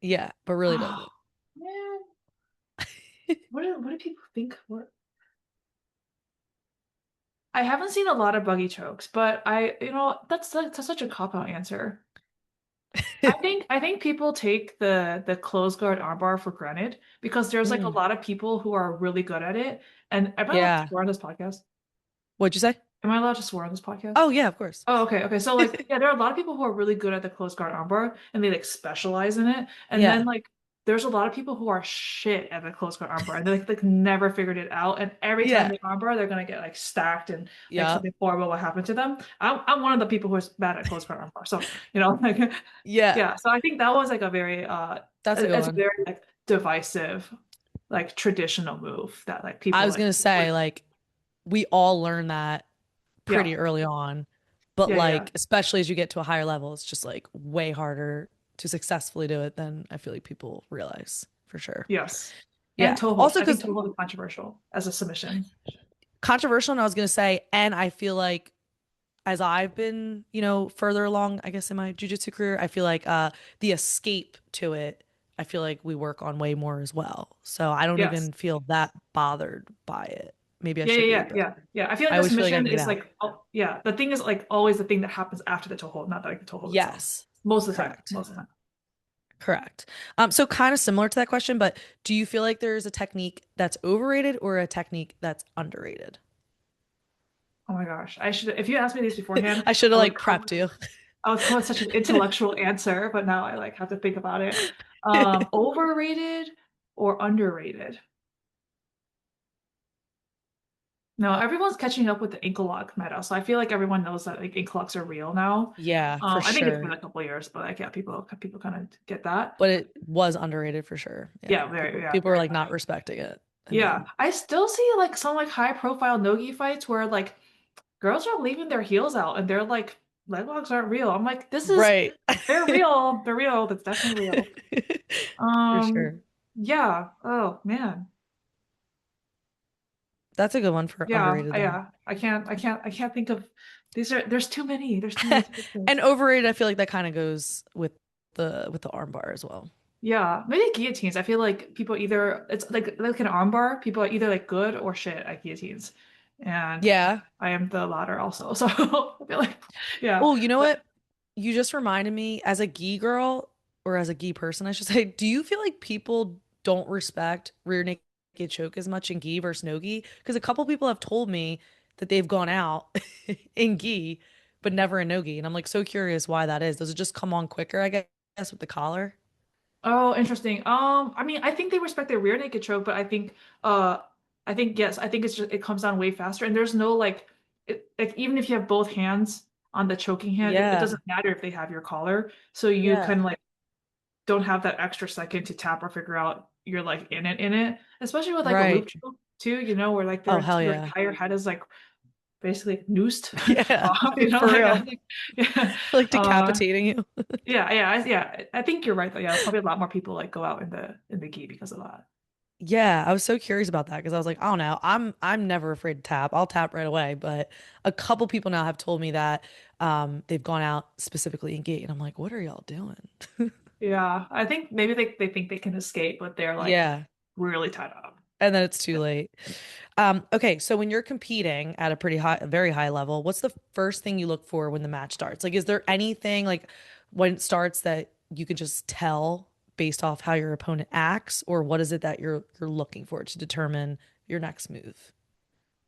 Yeah, but really Oh doesn't. man, what do people think works? I haven't seen a lot of buggy chokes, but that's such a cop-out answer. I think people take the closed guard armbar for granted because there's like a Mm, lot of people who are really good at it. And am I allowed to yeah. swear on this podcast? What'd you say? Am I allowed to swear on this podcast? Oh yeah, of course. Oh, okay, okay. So like, yeah, there are a lot of people who are really good at the closed guard armbar and they like specialize in it. And then Yeah. like there's a lot of people who are shit at the closed guard armbar and they like never figured it out. And every time Yeah. they armbar, they're gonna get like stacked and like Yeah. something horrible will happen to them. I'm one of the people who is bad at closed guard armbar. So, like Yeah. yeah. So I think that was like a very That's a good it's a one. very like divisive, like traditional move that like I people was like gonna would say like we all learn that yeah. pretty early on. But Yeah, yeah. like, especially as you get to a higher level, it's just like way harder to successfully do it than I feel like people realize for sure. Yes. And Yeah. toe hold. Also, I think because toe hold is controversial as a submission. controversial, and I was gonna say, and I feel like as I've been, further along, I guess in my jujitsu career, I feel like the escape to it, I feel like we work on way more as well. So I don't Yes. even feel that bothered by it. Maybe I Yeah, should yeah, be, yeah, but yeah, yeah. I feel like I the always feel like I submission can get is out. like, oh, yeah, the thing is like always the thing that happens after the toe hold, not like the toe hold itself. Yes, Most of the time. correct. Most of the time. Correct. So kind of similar to that question, but do you feel like there's a technique that's overrated or a technique that's underrated? Oh my gosh. If you asked me this beforehand, I should have I would like come prepped you. I would come with such an intellectual answer, but now I like have to think about it. Overrated or underrated? No, everyone's catching up with the ankle lock meta, so I feel like everyone knows that like ankle locks are real now. Yeah, for I think it's been sure. a couple of years, but like yeah, people kind of get that. But it was underrated for sure. Yeah. Yeah, People were very like much. not respecting it. And Yeah, then I still see like some like high profile nogi fights where like girls are leaving their heels out and they're like, leg locks aren't real. I'm like, Right. they're real. They're real. That's definitely real. For Um, sure. yeah. Oh man. That's a good one for Yeah. underrated then. Yeah. I can't think of there's too many. There's too many to think of. And overrated, I feel like that kind of goes with the armbar as well. Yeah. Maybe guillotines. I feel like people either, it's like an armbar, people are either like good or shit at guillotines. And Yeah. I am the latter also. So I feel like, yeah. Oh, you know But what? You just reminded me, as a gi girl, or as a gi person, I should say, do you feel like people don't respect rear naked choke as much in gi versus no gi? Because a couple people have told me that they've gone out in gi, but never in no gi. And I'm like so curious why that is. Does it just come on quicker, I guess, with the collar? Oh, interesting. I mean, I think they respect their rear naked choke, but I think yes, I think it's just it comes down way faster, and there's no like even if you have both hands on the choking hand, it Yeah. doesn't matter if they have your collar, so you Yeah. kind of like don't have that extra second to tap or figure out you're like in it, especially with like a loop Right. choke too, you know, where like Oh, hell their yeah. entire head is like basically noosed Yeah, off, you know, for like I real. think yeah, Like uh. decapitating you. Yeah. I think you're right though. Yeah, probably a lot more people like go out in the gi because of that. Yeah, I was so curious about that because I was like, I don't know. I'm never afraid to tap. I'll tap right away. But a couple people now have told me that they've gone out specifically in gate, and I'm like, what are y'all doing? Yeah, I think maybe they think they can escape, but they're like Yeah. really tied up. And then it's too late. Okay, so when you're competing at a pretty high, a very high level, what's the first thing you look for when the match starts? Like, is there anything like when it starts that you can just tell based off how your opponent acts, or what is it that you're looking for to determine your next move?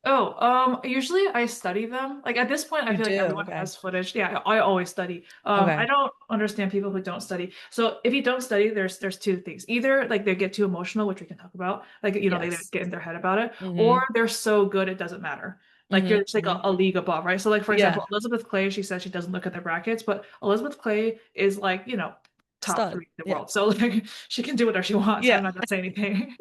Oh, usually I study them. Like at this point, I You feel like do. everyone Okay. has footage. Yeah, I always study. I Okay. don't understand people who don't study. So if you don't study, there's two things. Either like they get too emotional, which we can talk about, like you know, they Yes. get in their head about it, or Mm-hmm. they're so good it doesn't matter. Like you're Mm-hmm. just like Hmm. a league above, right? So like for Yeah. example, Elizabeth Clay, she said she doesn't look at the brackets, but Elizabeth Clay is like, you know, top Stud. three in the Yeah. world. So like she can do whatever she wants. I'm Yeah. not gonna say anything.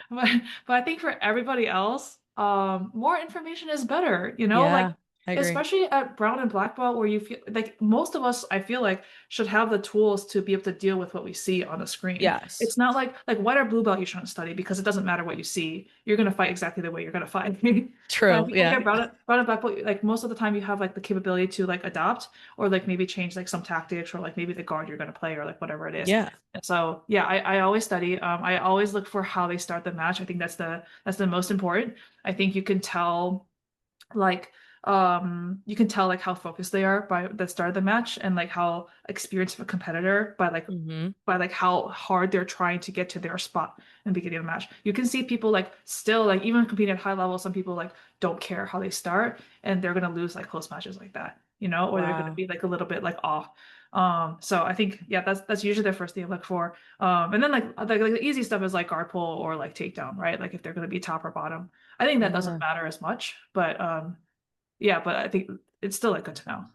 But I think for everybody else, more information is better, you know, like Yeah. I agree. especially at brown and black belt where you feel like most of us, I feel like, should have the tools to be able to deal with what we see on the screen. Yes. It's not like white or blue belt you shouldn't study because it doesn't matter what you see. You're gonna fight exactly the way you're gonna fight. But I True. feel like Yeah. at brown and black belt, like most of the time you have like the capability to like adapt or like maybe change like some tactics or like maybe the guard you're gonna play or like whatever it is. Yeah. And so yeah, I always study. I always look for how they start the match. I think that's the most important. I think you can tell like you can tell like how focused they are by the start of the match and like how experienced of a competitor Mm-hmm. by like how hard they're trying to get to their spot in the beginning of the match. You can see people like still like even competing at high level, some people like don't care how they start and they're gonna lose like close matches like that, you know, or they're gonna Wow. be like a little bit like off. So I think yeah, that's usually the first thing I look for. And then like the easy stuff is like guard pull or like takedown, right? Like if they're gonna be top or bottom. I think that doesn't Yeah. matter as much, but yeah, but I think it's still like good to know.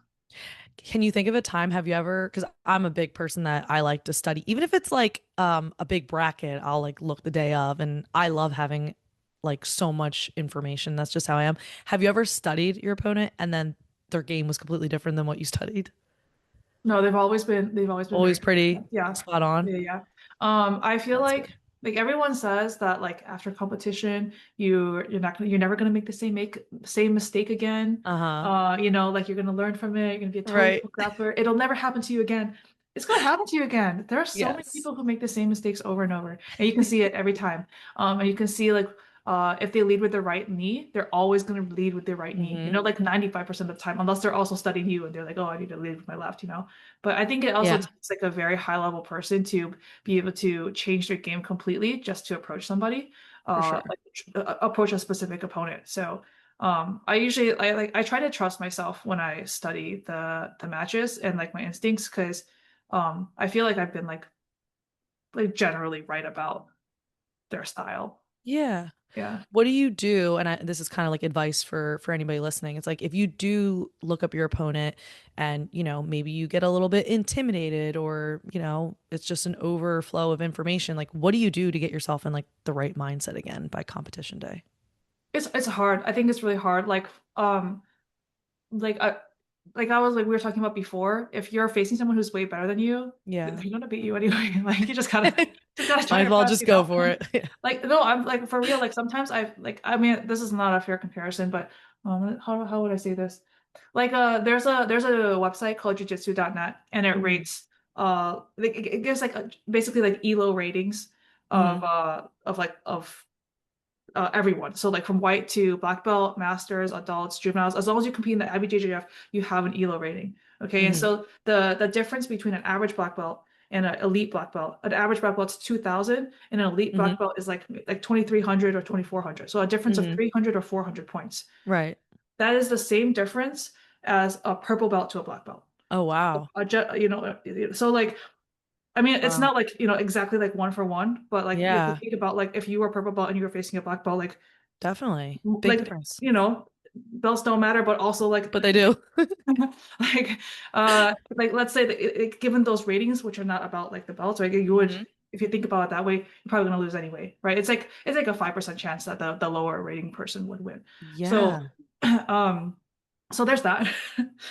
Can you think of a time, have you ever, because I'm a big person that I like to study, even if it's like a big bracket, I'll like look the day of, and I love having like so much information. That's just how I am. Have you ever studied your opponent and then their game was completely different than what you studied? No, they've always been very Always consistent. pretty Yeah. spot on. Yeah. I feel That's good. like everyone says that like after competition, you're never gonna make the same mistake again. Uh-huh. You know, like you're gonna learn from it, you're gonna be a totally Right. different grappler. It'll never happen to you again. It's gonna happen to you again. There are so many Yes. people who make the same mistakes over and over, and you can see it every time. And you can see like if they lead with their right knee, they're always going to lead with their right knee. You Mm-hmm. know, like 95% of the time, unless they're also studying you and they're like, oh, I need to lead with my left, you know. But I think it also Yeah, takes like a very high level person to be able to change their game completely just to approach somebody, for sure. approach a specific opponent. So I try to trust myself when I study the matches and like my instincts because I feel like I've been like generally right about their style. Yeah. Yeah. What do you do? And this is kind of like advice for anybody listening. It's like if you do look up your opponent and, maybe you get a little bit intimidated or, it's just an overflow of information, like what do you do to get yourself in like the right mindset again by competition day? It's hard. I think it's really hard. Like like like I was like we were talking about before, if you're facing someone who's way better than you, Yeah. they're gonna beat you anyway. Like you just gotta try Might as your well best, just you go know? for it. Like no, I'm like for real, like sometimes I've like I mean this is not a fair comparison, but how would I say this? Like there's a website called jujitsu.net and it Hmm. rates like it gives like basically like elo ratings Hmm. of like of everyone. So like from white to black belt, masters, adults, juveniles, as long as you compete in the IBJJF, you have an ELO rating. Okay. And Hmm. so the difference between an average black belt and an elite black belt, an average black belt's 2000 and an elite Hmm. black belt is like 2300 or 2400. So a difference of Hmm. 300 or 400 points. Right. That is the same difference as a purple belt to a black belt. Oh, wow. You know, so like I mean, it's Wow. not like, you know, exactly like one for one, but like if you Yeah, think about like if you were purple belt and you were facing a black belt, definitely. Big like difference. you know belts don't matter but also like But they do. like let's say that given those ratings which are not about like the belts right you would Hmm. if you think about it that way you're probably going to lose anyway right it's like a 5% chance that the lower rating person would win so Yeah. um so there's that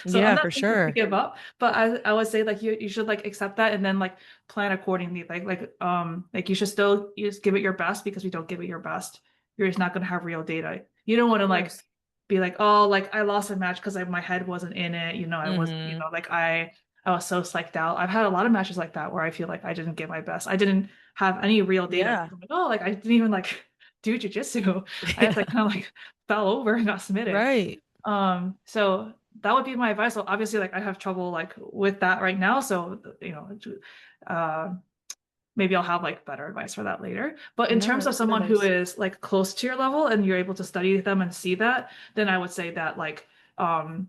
so I'm Yeah, not for saying to sure. give up but I would say like you should like accept that and then like plan accordingly like you should still you just give it your best because if you don't give it your best you're just not going to have real data you don't want Of to like course. be like oh like I lost a match because my head wasn't in it you know I was you Hmm. know like I was so psyched out I've had a lot of matches like that where I feel like I didn't give my best I didn't have any real data Yeah. I'm like oh like I didn't even like do jujitsu I just like Yeah. kind of like fell over and got submitted Right. so that would be my advice. So obviously, like I have trouble like with that right now. So you know, uh, maybe I'll have like better advice for that later. But in No, terms of that's good someone who advice. is like close to your level and you're able to study them and see that, then I would say that like um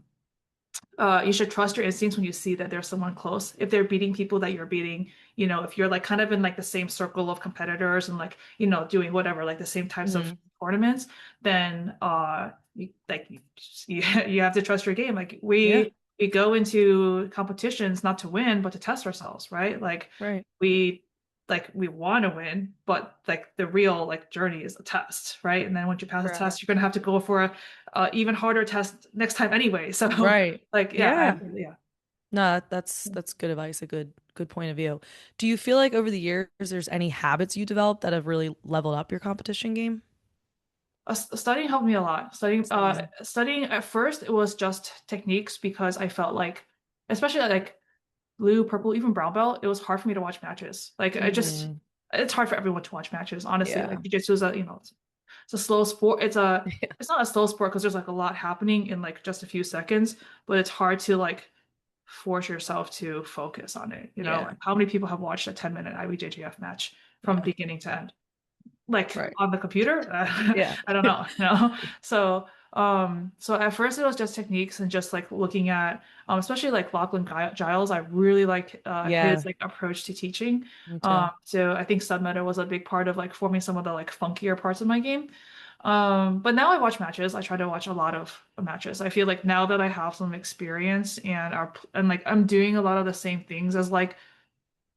you should trust your instincts when you see that there's someone close. If they're beating people that you're beating, you know, if you're like kind of in like the same circle of competitors and like, you know, doing whatever, like the same types of Hmm. tournaments, then you have to trust your game. Like Yeah. we go into competitions not to win, but to test ourselves, right? Right. We we want to win, but like the real like journey is a test, right? And then once you pass the test, Correct. you're gonna have to go for a even harder test next time anyway. So Right. like, yeah, Yeah. yeah. No, that's good advice, a good point of view. Do you feel like over the years there's any habits you developed that have really leveled up your competition game? Studying helped me a lot. Studying. Studying at first it was just techniques because I felt like, especially like blue, purple, even brown belt, it was hard for me to watch matches. Like Hmm. it's hard for everyone to watch matches, honestly. Yeah. Like jiu-jitsu is a, you know, it's a slow sport. It's not a slow sport because there's like a lot happening in like just a few seconds, but it's hard to like force yourself to focus on it. You know, Yeah. like how many people have watched a 10-minute IBJJF match from Yeah. beginning to end? Like Right. on the computer? Yeah. I don't know. No. So, so at first it was just techniques and just like looking at, especially like Lachlan Giles. I really like his Yeah. like approach to teaching. Me too. So I think submeta was a big part of like forming some of the like funkier parts of my game. But now I watch matches. I try to watch a lot of matches. I feel like now that I have some experience and like I'm doing a lot of the same things as like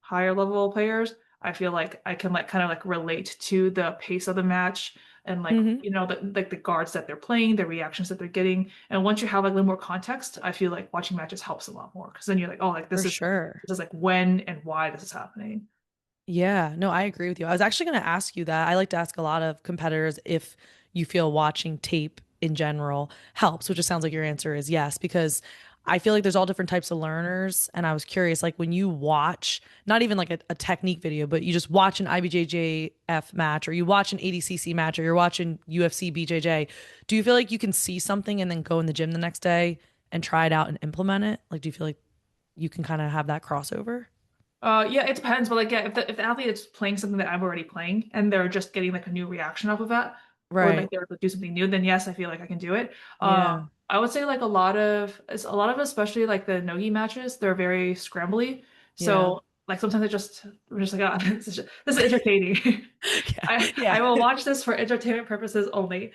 higher level players, I feel like I can like kind of like relate to the pace of the match and like Hmm. you know the guards that they're playing, the reactions that they're getting. And once you have like a little more context, I feel like watching matches helps a lot more because then you're like, oh, like For sure. this is like when and why this is happening. Yeah, no, I agree with you. I was actually going to ask you that. I like to ask a lot of competitors if you feel watching tape in general helps, which it sounds like your answer is yes, because I feel like there's all different types of learners. And I was curious, like when you watch, not even like a technique video, but you just watch an IBJJF match or you watch an ADCC match or you're watching UFC BJJ, do you feel like you can see something and then go in the gym the next day and try it out and implement it? Like, do you feel like you can kind of have that crossover? Yeah, it depends, but like yeah, if the athlete is playing something that I'm already playing and they're just getting like a new reaction off of that, or like Right. they're do something new, then yes, I feel like I can do it. Yeah. I would say like a lot of especially like the nogi matches, they're very scrambly. Yeah. So like sometimes we're just like ah, this is entertaining. Yeah. I Yeah. will watch this for entertainment purposes only.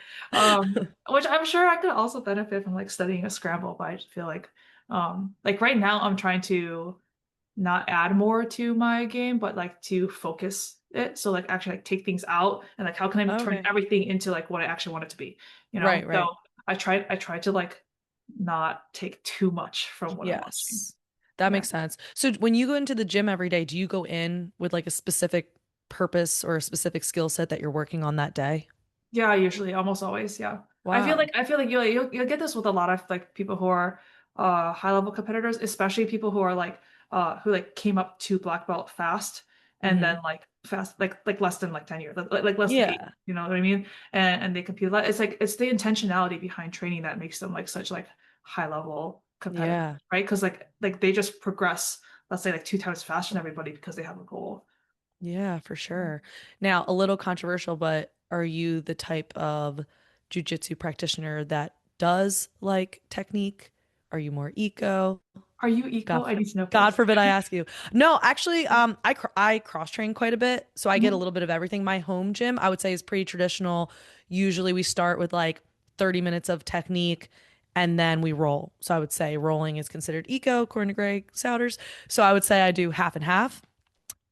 Which I'm sure I could also benefit from like studying a scramble, but I just feel like right now I'm trying to not add more to my game, but like to focus it. So like actually like take things out and like how can I turn Okay. everything into like what I actually want it to be, you know? Right, So right. I tried to like not take too much from what I'm watching. Yes. That Yeah. makes sense. So when you go into the gym every day, do you go in with like a specific purpose or a specific skill set that you're working on that day? Yeah, usually, almost always, yeah. Wow. I feel like you'll get this with a lot of like people who are high level competitors, especially people who are like who like came up to black belt fast and Hmm. then like fast like less than like 10 years, like less than 8, Yeah. you know what I mean? And they compete a lot. It's like it's the intentionality behind training that makes them like such like high level competitors, Yeah. right? Because like they just progress, let's say like 2 times faster than everybody because they have a goal. Yeah, for sure. Now, a little controversial, but are you the type of jujitsu practitioner that does like technique? Are you more eco? Are you eco? God, I need to know God first. forbid I ask you. No, actually, I cross train quite a bit, so I get a Mhm. little bit of everything. My home gym, I would say, is pretty traditional. Usually, we start with like 30 minutes of technique, and then we roll. So I would say rolling is considered eco, according to Greg Souders. So I would say I do half and half.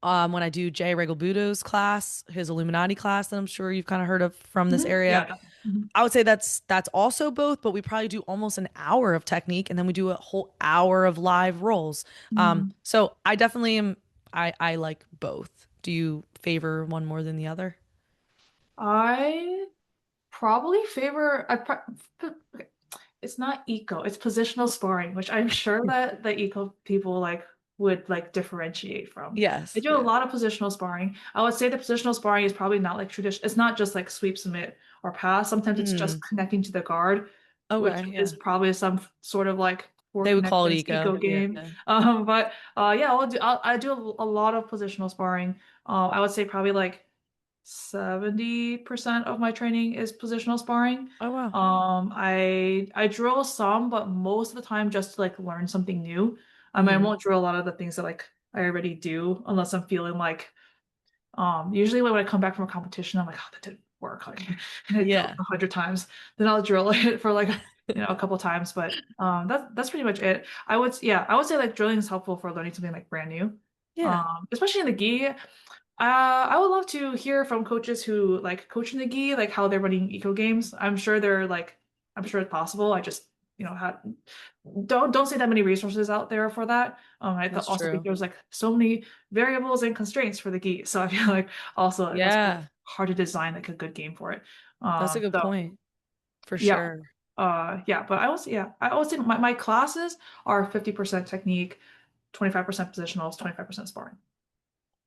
When I do Jay Regalbuto's class, his Illuminati class that I'm sure you've kind of heard of from this Yeah, area, definitely. Mhm. I would say that's also both, but we probably do almost an hour of technique and then we do a whole hour of live rolls. Mhm. So I definitely am I like both. Do you favor one more than the other? I probably favor okay, it's not eco, it's positional sparring, which I'm sure that the eco people like would like differentiate from. I Yes. do a Yeah. lot of positional sparring. I would say the positional sparring is probably not like traditional. It's not just like sweep, submit, or pass. Sometimes it's just Mm. connecting to the guard, which Okay. is Yeah. probably some sort of like core They would call it connections eco eco. Yeah. game. But yeah, I do a lot of positional sparring. I would say probably like 70% of my training is positional sparring. Oh wow. I drill some, but most of the time just to like learn something new. I Hmm. won't drill a lot of the things that like I already do unless I'm feeling like usually when I come back from a competition, I'm like, oh, that didn't work. Like and I drilled Yeah. 100 times. Then I'll drill it for like a couple times. But that's pretty much it. I would say like drilling is helpful for learning something like brand new. Yeah. Especially in the gi. I would love to hear from coaches who like coach in the gi, like how they're running eco games. I'm sure it's possible. I just, had don't say that many resources out there for that. That's Also think true. there's like so many variables and constraints for the gi. So I feel like also that's Yeah. hard to design like a good game for it. That's a good So point. For yeah. sure. Yeah, but I would say my classes are 50% technique, 25% positionals, 25% sparring.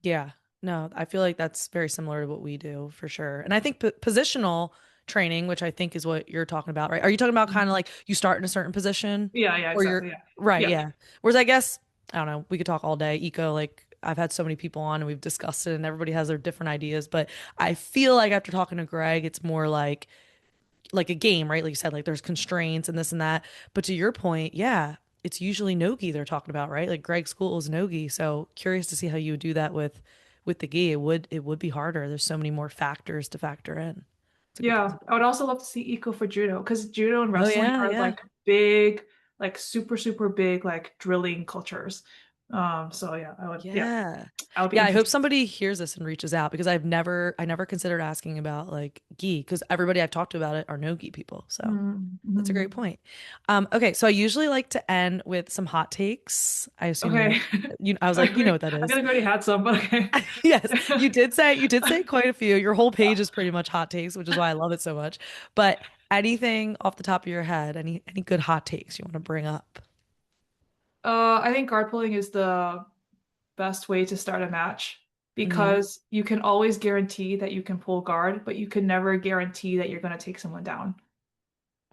Yeah. No, I feel like that's very similar to what we do for sure. And I think positional training, which I think is what you're talking about, right? Are you talking about kind of like you start in a certain position Yeah, or you're exactly. Yeah. right, Yeah. yeah. Whereas I guess, I don't know, we could talk all day. Eco, like I've had so many people on and we've discussed it and everybody has their different ideas, but I feel like after talking to Greg, it's more like a game, right? Like you said, like there's constraints and this and that. But to your point, yeah, it's usually nogi they're talking about, right? Like Greg's school is nogi. So curious to see how you would do that with the gi. It would be harder. There's so many more factors to factor in. It's a good Yeah. point. I would also love to see eco for judo because judo and Oh wrestling yeah, are yeah. like big, like super, super big, like drilling cultures. So Yeah. I would be Yeah, I hope interested. somebody hears this and reaches out because I never considered asking about like gi because everybody I've talked to about it are no gi people. So that's a great Mm-hmm. point. Okay, so I usually like to end with some hot takes. I assume Okay. I was I like, you feel know what that like is. I already had some, but okay. Yes, you did say quite a few. Your whole page is pretty much hot takes, which is why I love it so much. But anything off the top of your head, any good hot takes you want to bring up? I think guard pulling is the best way to start a match Hmm. because you can always guarantee that you can pull guard, but you can never guarantee that you're going to take someone down.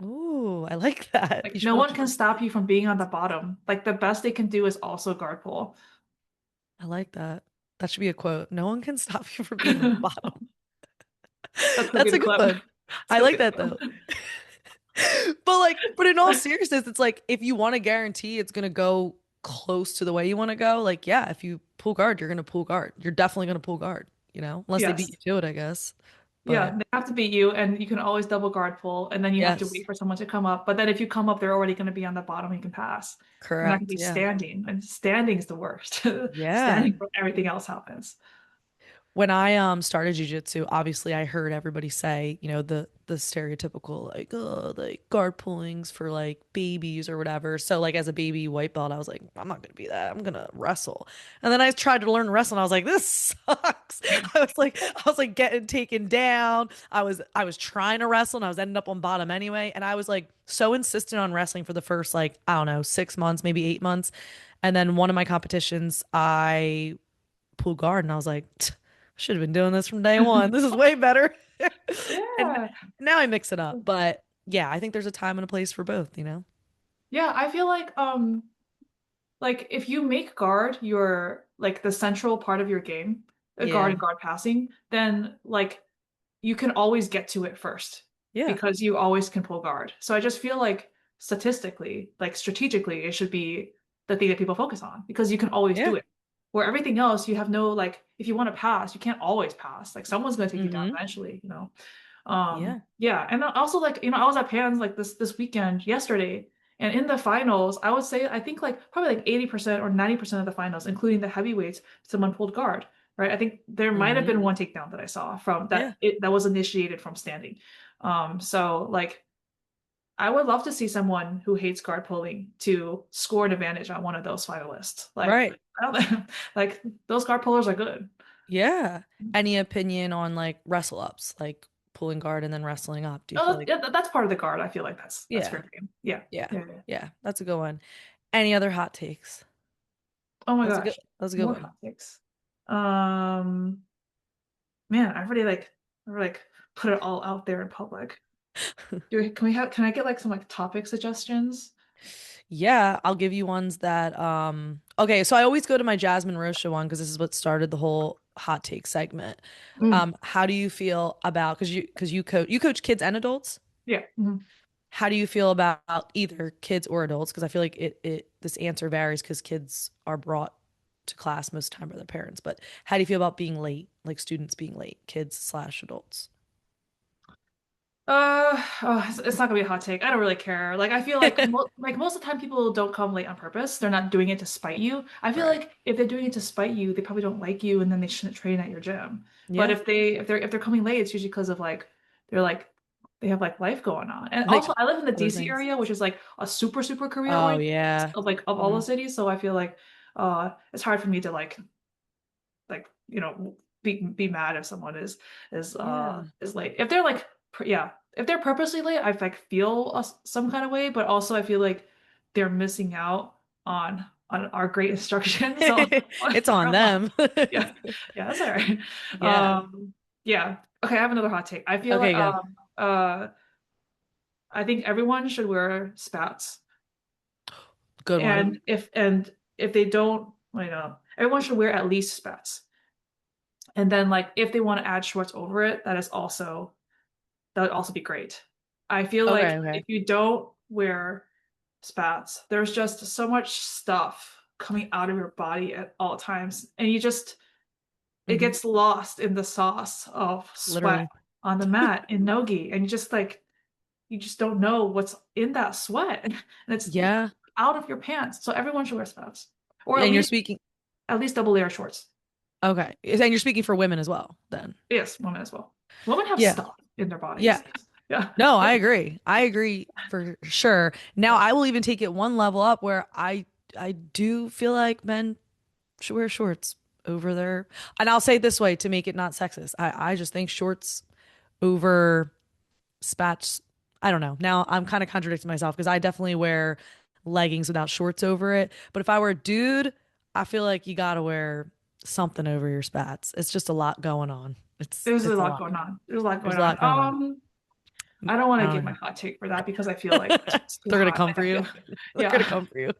Ooh, I like that. You Like should no one watch. can stop you from being on the bottom. Like the best they can do is also guard pull. I like that. That should be a quote. No one can stop you from being on the bottom. That's gonna be That's the a good clip. one. It's I gonna be like the that though. But in all seriousness, it's like if you want to guarantee it's gonna go close to the way you want to go, like yeah, if you pull guard, you're gonna pull guard. You're definitely gonna pull guard, unless they beat Yes. you to it, I guess. Yeah, But they have to beat you, and you can always double guard pull, and then you have to yes, wait for someone to come up. But then if you come up, they're already going to be on the bottom. You can pass. You're not going to correct. be Yeah. standing, and standing is the worst. Yeah. Standing when everything else happens. When I started jujitsu, obviously I heard everybody say, the stereotypical like, oh, like guard pullings for like babies or whatever. So like as a baby white belt, I was like, I'm not gonna be that. I'm gonna wrestle. And then I tried to learn wrestling. I was like, this sucks. I was like getting taken down. I was trying to wrestle and I was ending up on bottom anyway. And I was like so insistent on wrestling for the first like, I don't know, 6 months, maybe 8 months. And then one of my competitions, I pulled guard and I was like, should have been doing this from day one. This is way better. And Yeah. now I mix it up. But yeah, I think there's a time and a place for both. Yeah, I feel like if you make guard your like the central part of your game, a guard Yeah. and guard passing, then like you can always get to it first Yeah. because you always can pull guard. So I just feel like statistically, like strategically, it should be the thing that people focus on because you can always Yeah. do it. Where everything else, you have no like if you want to pass, you can't always pass. Like someone's going to take you down Hmm. eventually. Yeah. Yeah, and also like I was at Pans like this weekend yesterday, and in the finals, I would say I think like probably like 80% or 90% of the finals, including the heavyweights, someone pulled guard, right? I think there might have Hmm. been one takedown that I saw from Yeah. that was initiated from standing. So like I would love to see someone who hates guard pulling to score an advantage on one of those finalists. Like Right. I don't like those guard pullers are good. Yeah. Any opinion on like wrestle ups, like pulling guard and then wrestling up? Do you feel Oh, like, yeah, that's part of the guard. I feel like that's yeah, fair game. Yeah. yeah, Yeah. Yeah. yeah, that's a good one. Any other hot takes? Oh my That's a good, gosh. that's a good More one. hot takes. Um, Man, I already like put it all out there in public. Can I get like some like topic suggestions? Yeah, I'll give you ones that okay, so I always go to my Jasmine Rocha one because this is what started the whole hot take segment. Mm, How do you feel about because you coach kids and adults? yeah. Mhm. How do you feel about either kids or adults? Because I feel like it this answer varies because kids are brought to class most of the time by their parents. But how do you feel about being late, like students being late, kids/adults? It's not gonna be a hot take. I don't really care. Like I feel like most of the time people don't come late on purpose. They're not doing it to spite you. I feel Right. like if they're doing it to spite you, they probably don't like you, and then they shouldn't train at your gym. But Yeah. if they're coming late, it's usually because of they're like they have like life going on. And Like also, I live in the other DC things. area, which is like a super career Oh oriented yeah. of like of all the Hmm. cities. So I feel like it's hard for me to be mad if someone Yeah. is late. If they're yeah, if they're purposely late, I like feel some kind of way, but also I feel like they're missing out on our great instruction. So It's on them. yeah, yeah, that's all right. Yeah. Yeah. Okay, I have another hot take. I feel like Okay, go. I think everyone should wear spats. Good one. And if they don't, everyone should wear at least spats. And then like if they want to add shorts over it, that would also be great. I feel Okay, like okay. if you don't wear spats, there's just so much stuff coming out of your body at all times, and it Hmm. gets lost in the sauce of sweat Literally. on the mat in nogi, and you just don't know what's in that sweat, and it's Yeah. out of your pants. So everyone should wear spats, or And you're speaking at least double layer shorts. okay. And you're speaking for women as well, then. Yes, women as well. Women have Yeah. stuff in their Yeah. bodies. Yeah. No, I agree. I agree for sure. Now I will even take it one level up where I do feel like men should wear shorts over their, and I'll say it this way to make it not sexist. I just think shorts over spats. I don't know. Now I'm kind of contradicting myself because I definitely wear leggings without shorts over it. But if I were a dude, I feel like you gotta wear something over your spats. It's just a lot going on. It's There's a it's a lot lot. going on. There's a lot There's going a lot on. going on. I don't want I to don't give my know. hot take for that because I feel like it's too They're gonna hot. come for you. They're gonna Yeah, come for you.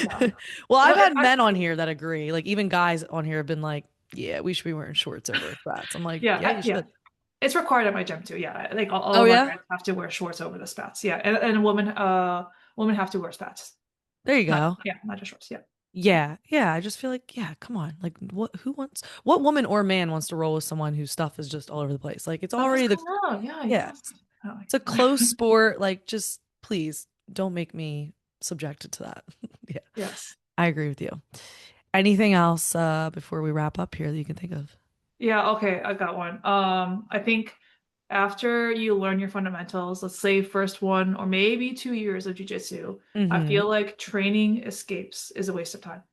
yeah. Well, I've But had men on here that agree. Like even guys on here have been like, "Yeah, we should be wearing shorts over our spats." I'm like, "Yeah, you yeah, should." it's required at my gym too. Yeah, like all Oh of our yeah, guys have to wear shorts over the spats. Yeah, and women have to wear spats. there you Not go. yeah, not just shorts. Yeah, Yeah, yeah. I just feel like, yeah, come on. Like, what woman or man wants to roll with someone whose stuff is just all over the place? Like, it's stuff is already coming out. Yeah, yeah, I don't it's a like close it. sport. Like, just please don't make me subjected to that. Yeah, Yes. I agree with you. Anything else before we wrap up here that you can think of? Yeah, okay, I got one. I think after you learn your fundamentals, let's say first 1 or maybe 2 years of jujitsu, I Mm-hmm. feel like training escapes is a waste of time.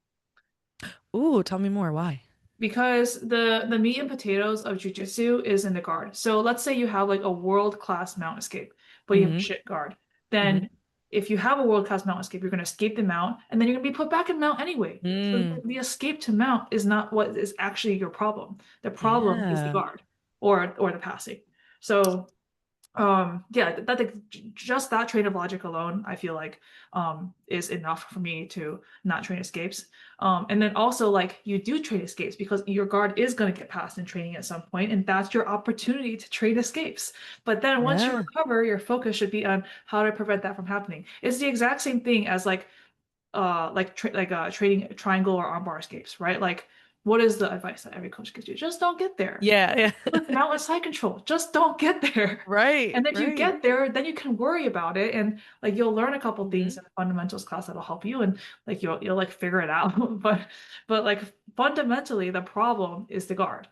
Ooh, tell me more. Why? Because the meat and potatoes of jujitsu is in the guard. So let's say you have like a world-class mount escape, but you have a Mm-hmm. shit guard. Mm-hmm. Then if you have a world-class mount escape, you're going to escape the mount, and then you're going to be put back in mount anyway. So Mm. the escape to mount is not what is actually your problem. The problem is the Yeah. guard or the passing. So yeah, just that train of logic alone, I feel like is enough for me to not train escapes. And then also like you do train escapes because your guard is going to get passed in training at some point, and that's your opportunity to train escapes. But then once you Yeah. recover, your focus should be on how to prevent that from happening. It's the exact same thing as trading triangle or armbar escapes, right? Like what is the advice that every coach gives you? Just don't get there. Yeah. With Yeah. mountain side control, just don't get there. Right. And if you Right. get there, then you can worry about it, and like you'll learn a couple things Mm-hmm. in the fundamentals class that'll help you, and like you'll like figure it out. But like fundamentally, the problem is the guard.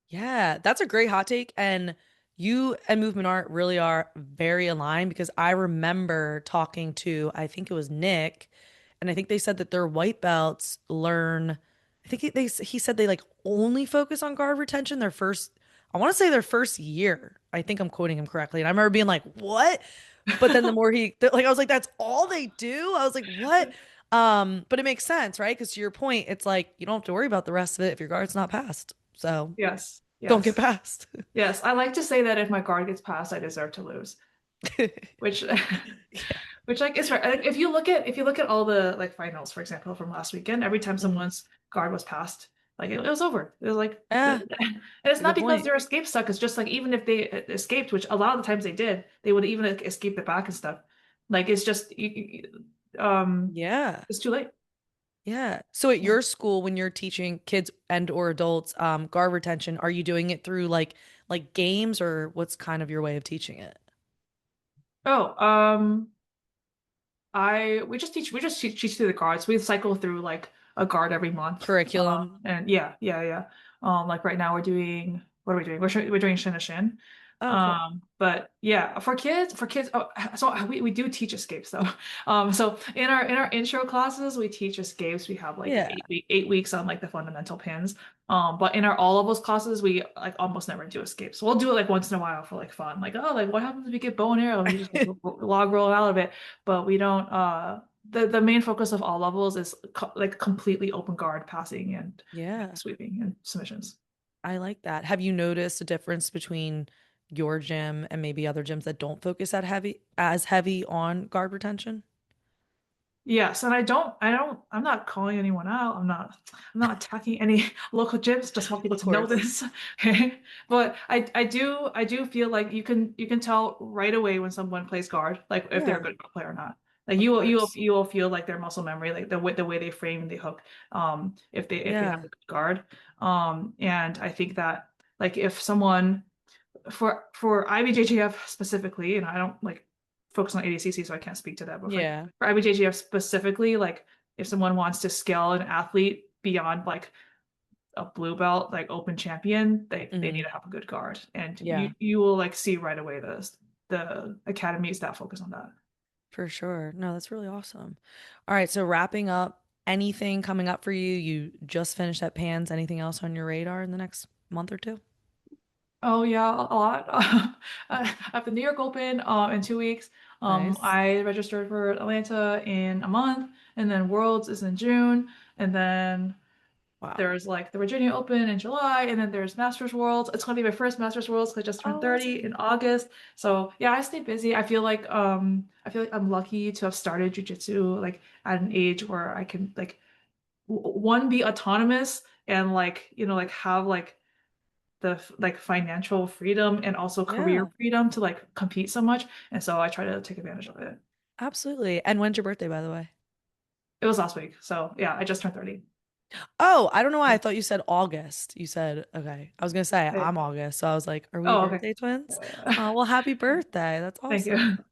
Yeah, that's a great hot take. And you and movement art really are very aligned because I remember talking to, I think it was Nick, and I think they said that their white belts learn, I think he said they like only focus on guard retention their first, I want to say their first year. I think I'm quoting him correctly. And I remember being like, what? But then the more like, I was like, that's all they do? I was like, what? But it makes sense, right? Because to your point, it's like you don't have to worry about the rest of it if your guard's not passed. So Yes, don't get yes, past. yes. I like to say that if my guard gets passed, I deserve to lose. Which Yeah. which like is right. Like, if you look at all the like finals, for example, from last weekend, every time Mhm. someone's guard was passed, like it was over. It was like Yeah, and it's it's a not good because point. their escape suck. It's just like even if they escaped, which a lot of the times they did, they would even like, escape the back and stuff. Like it's just Yeah. it's too late. Yeah. So at your school, when you're teaching kids and or adults, guard retention, are you doing it through like games or what's kind of your way of teaching it? Oh, I we just teach through the guards. We cycle through like a guard every month. Curriculum. And yeah. Like right now we're doing what are we doing? We're doing Shin to Shin. Oh, cool. But yeah, for kids, oh, so we do teach escapes though. So in our intro classes, we teach escapes. We have like Yeah. 8 weeks on like the fundamental pins. But in our all levels classes, we like almost never do escapes. So we'll do it like once in a while for like fun. Like, oh, like what happens if you get bow and arrow and you just like, log roll out of it? But we don't the main focus of all levels is like completely open guard passing and Yeah. sweeping and submissions. I like that. Have you noticed a difference between your gym and maybe other gyms that don't focus as heavy on guard retention? Yes, and I'm not calling anyone out. I'm not attacking any local gyms. Just want people Of to know course. this. Okay. But I do feel like you can tell right away when someone plays guard, like if they're a Yeah, good player or not. Like of course. you will feel like their muscle memory, like the way they frame the hook, if they have Yeah. a good guard. And I think that like if someone for IBJJF specifically, and I don't like focus on ADCC, so I can't speak to that. But Yeah. for IBJJF specifically, like if someone wants to scale an athlete beyond like a blue belt, like open champion, they need Hmm. to have a good guard, and you Yeah, you will like see right away the academies that focus on that. for sure. No, that's really awesome. All right, so wrapping up, anything coming up for you? You just finished at Pans. Anything else on your radar in the next month or two? Oh yeah, a lot. I have the New York Open in 2 weeks. Nice. I registered for Atlanta in a month, and then Worlds is in June, and then Wow. there's like the Virginia Open in July, and then there's Masters Worlds. It's going to be my first Masters Worlds because I just turned Oh, 30 in awesome. August. So yeah, I stay busy. I feel like I'm lucky to have started jujitsu like at an age where I can like one be autonomous and like like have like the like financial freedom and also career Yeah, freedom to like compete so much. And so I try to take advantage of it. absolutely. And when's your birthday, by the way? It was last week. So yeah, I just turned 30. Oh, I don't know why I thought you said August. You said, okay. I was gonna say Hey. I'm August. So I was like, are we Oh, okay. birthday twins? Yeah. Oh, well, happy birthday. That's Thank awesome. you.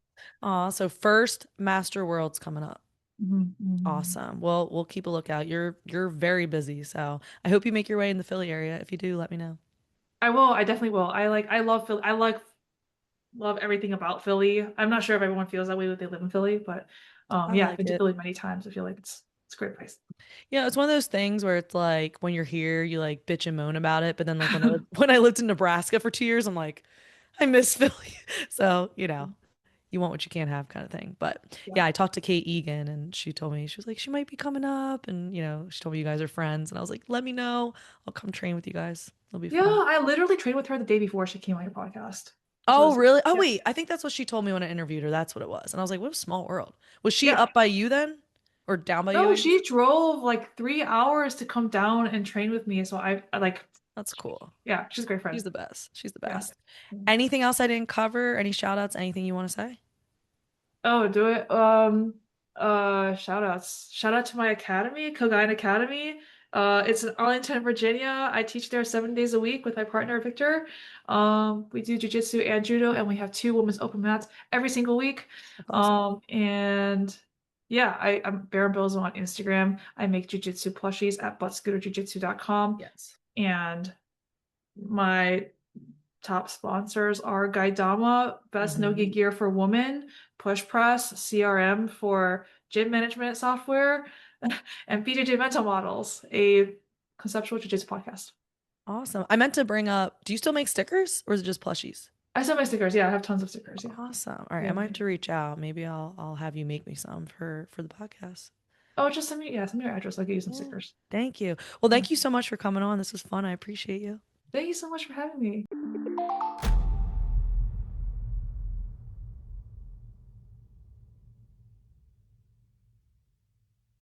Oh, so first Master World's coming up. Mhm. Awesome. Well, we'll keep a lookout. You're very busy, so I hope you make your way in the Philly area. If you do, let me know. I will. I definitely will. I love Philly. Love everything about Philly. I'm not sure if everyone feels that way when they live in Philly, but I yeah, I've like been to it. Philly many times. I feel like it's a great place. Yeah, it's one of those things where it's like when you're here, you like bitch and moan about it, but then like when I lived in Nebraska for 2 years, I'm like, I miss Philly. So, you want what you can't have kind of thing. But Yeah. yeah, I talked to Kate Egan and she told me she was like she might be coming up and she told me you guys are friends and I was like, let me know. I'll come train with you guys. It'll be Yeah, fun. I literally trained with her the day before she came on your podcast. That's what Oh, it's really? Oh, Yeah. wait. I think that's what she told me when I interviewed her. That's what it was. And I was like, what a small world. Was she Yeah. up by you then? Or down by you, I No, guess? she drove like 3 hours to come down and train with me. So I like, That's cool. yeah, she's a great She's friend. the best. She's the Yeah. best. Anything else I didn't cover? Any shout outs? Anything you want to say? Oh, do it. Shout outs. Shout out to my academy, Kogain Academy. It's in Arlington, Virginia. I teach there 7 days a week with my partner Victor. We do jujitsu and judo, and we have two women's open mats every single week. That's awesome. And yeah, I'm Berimbozo on Instagram. I make jujitsu plushies at buttscooterjujitsu.com. Yes. And my top sponsors are Gaidama, best Hmm. no-gi gear for women, Push Press, CRM for gym management software, and BJJ Mental Models, a conceptual jiu-jitsu podcast. Awesome. I meant to bring up, do you still make stickers or is it just plushies? I sell my stickers. Yeah, I have tons of stickers. Yeah. Awesome. All right, I Yeah. might have to reach out. Maybe I'll have you make me some for the podcast. Oh, just send me your address. I'll get you some Yeah. stickers. Thank you. Well, Yeah. thank you so much for coming on. This was fun. I appreciate you. Thank you so much for having me.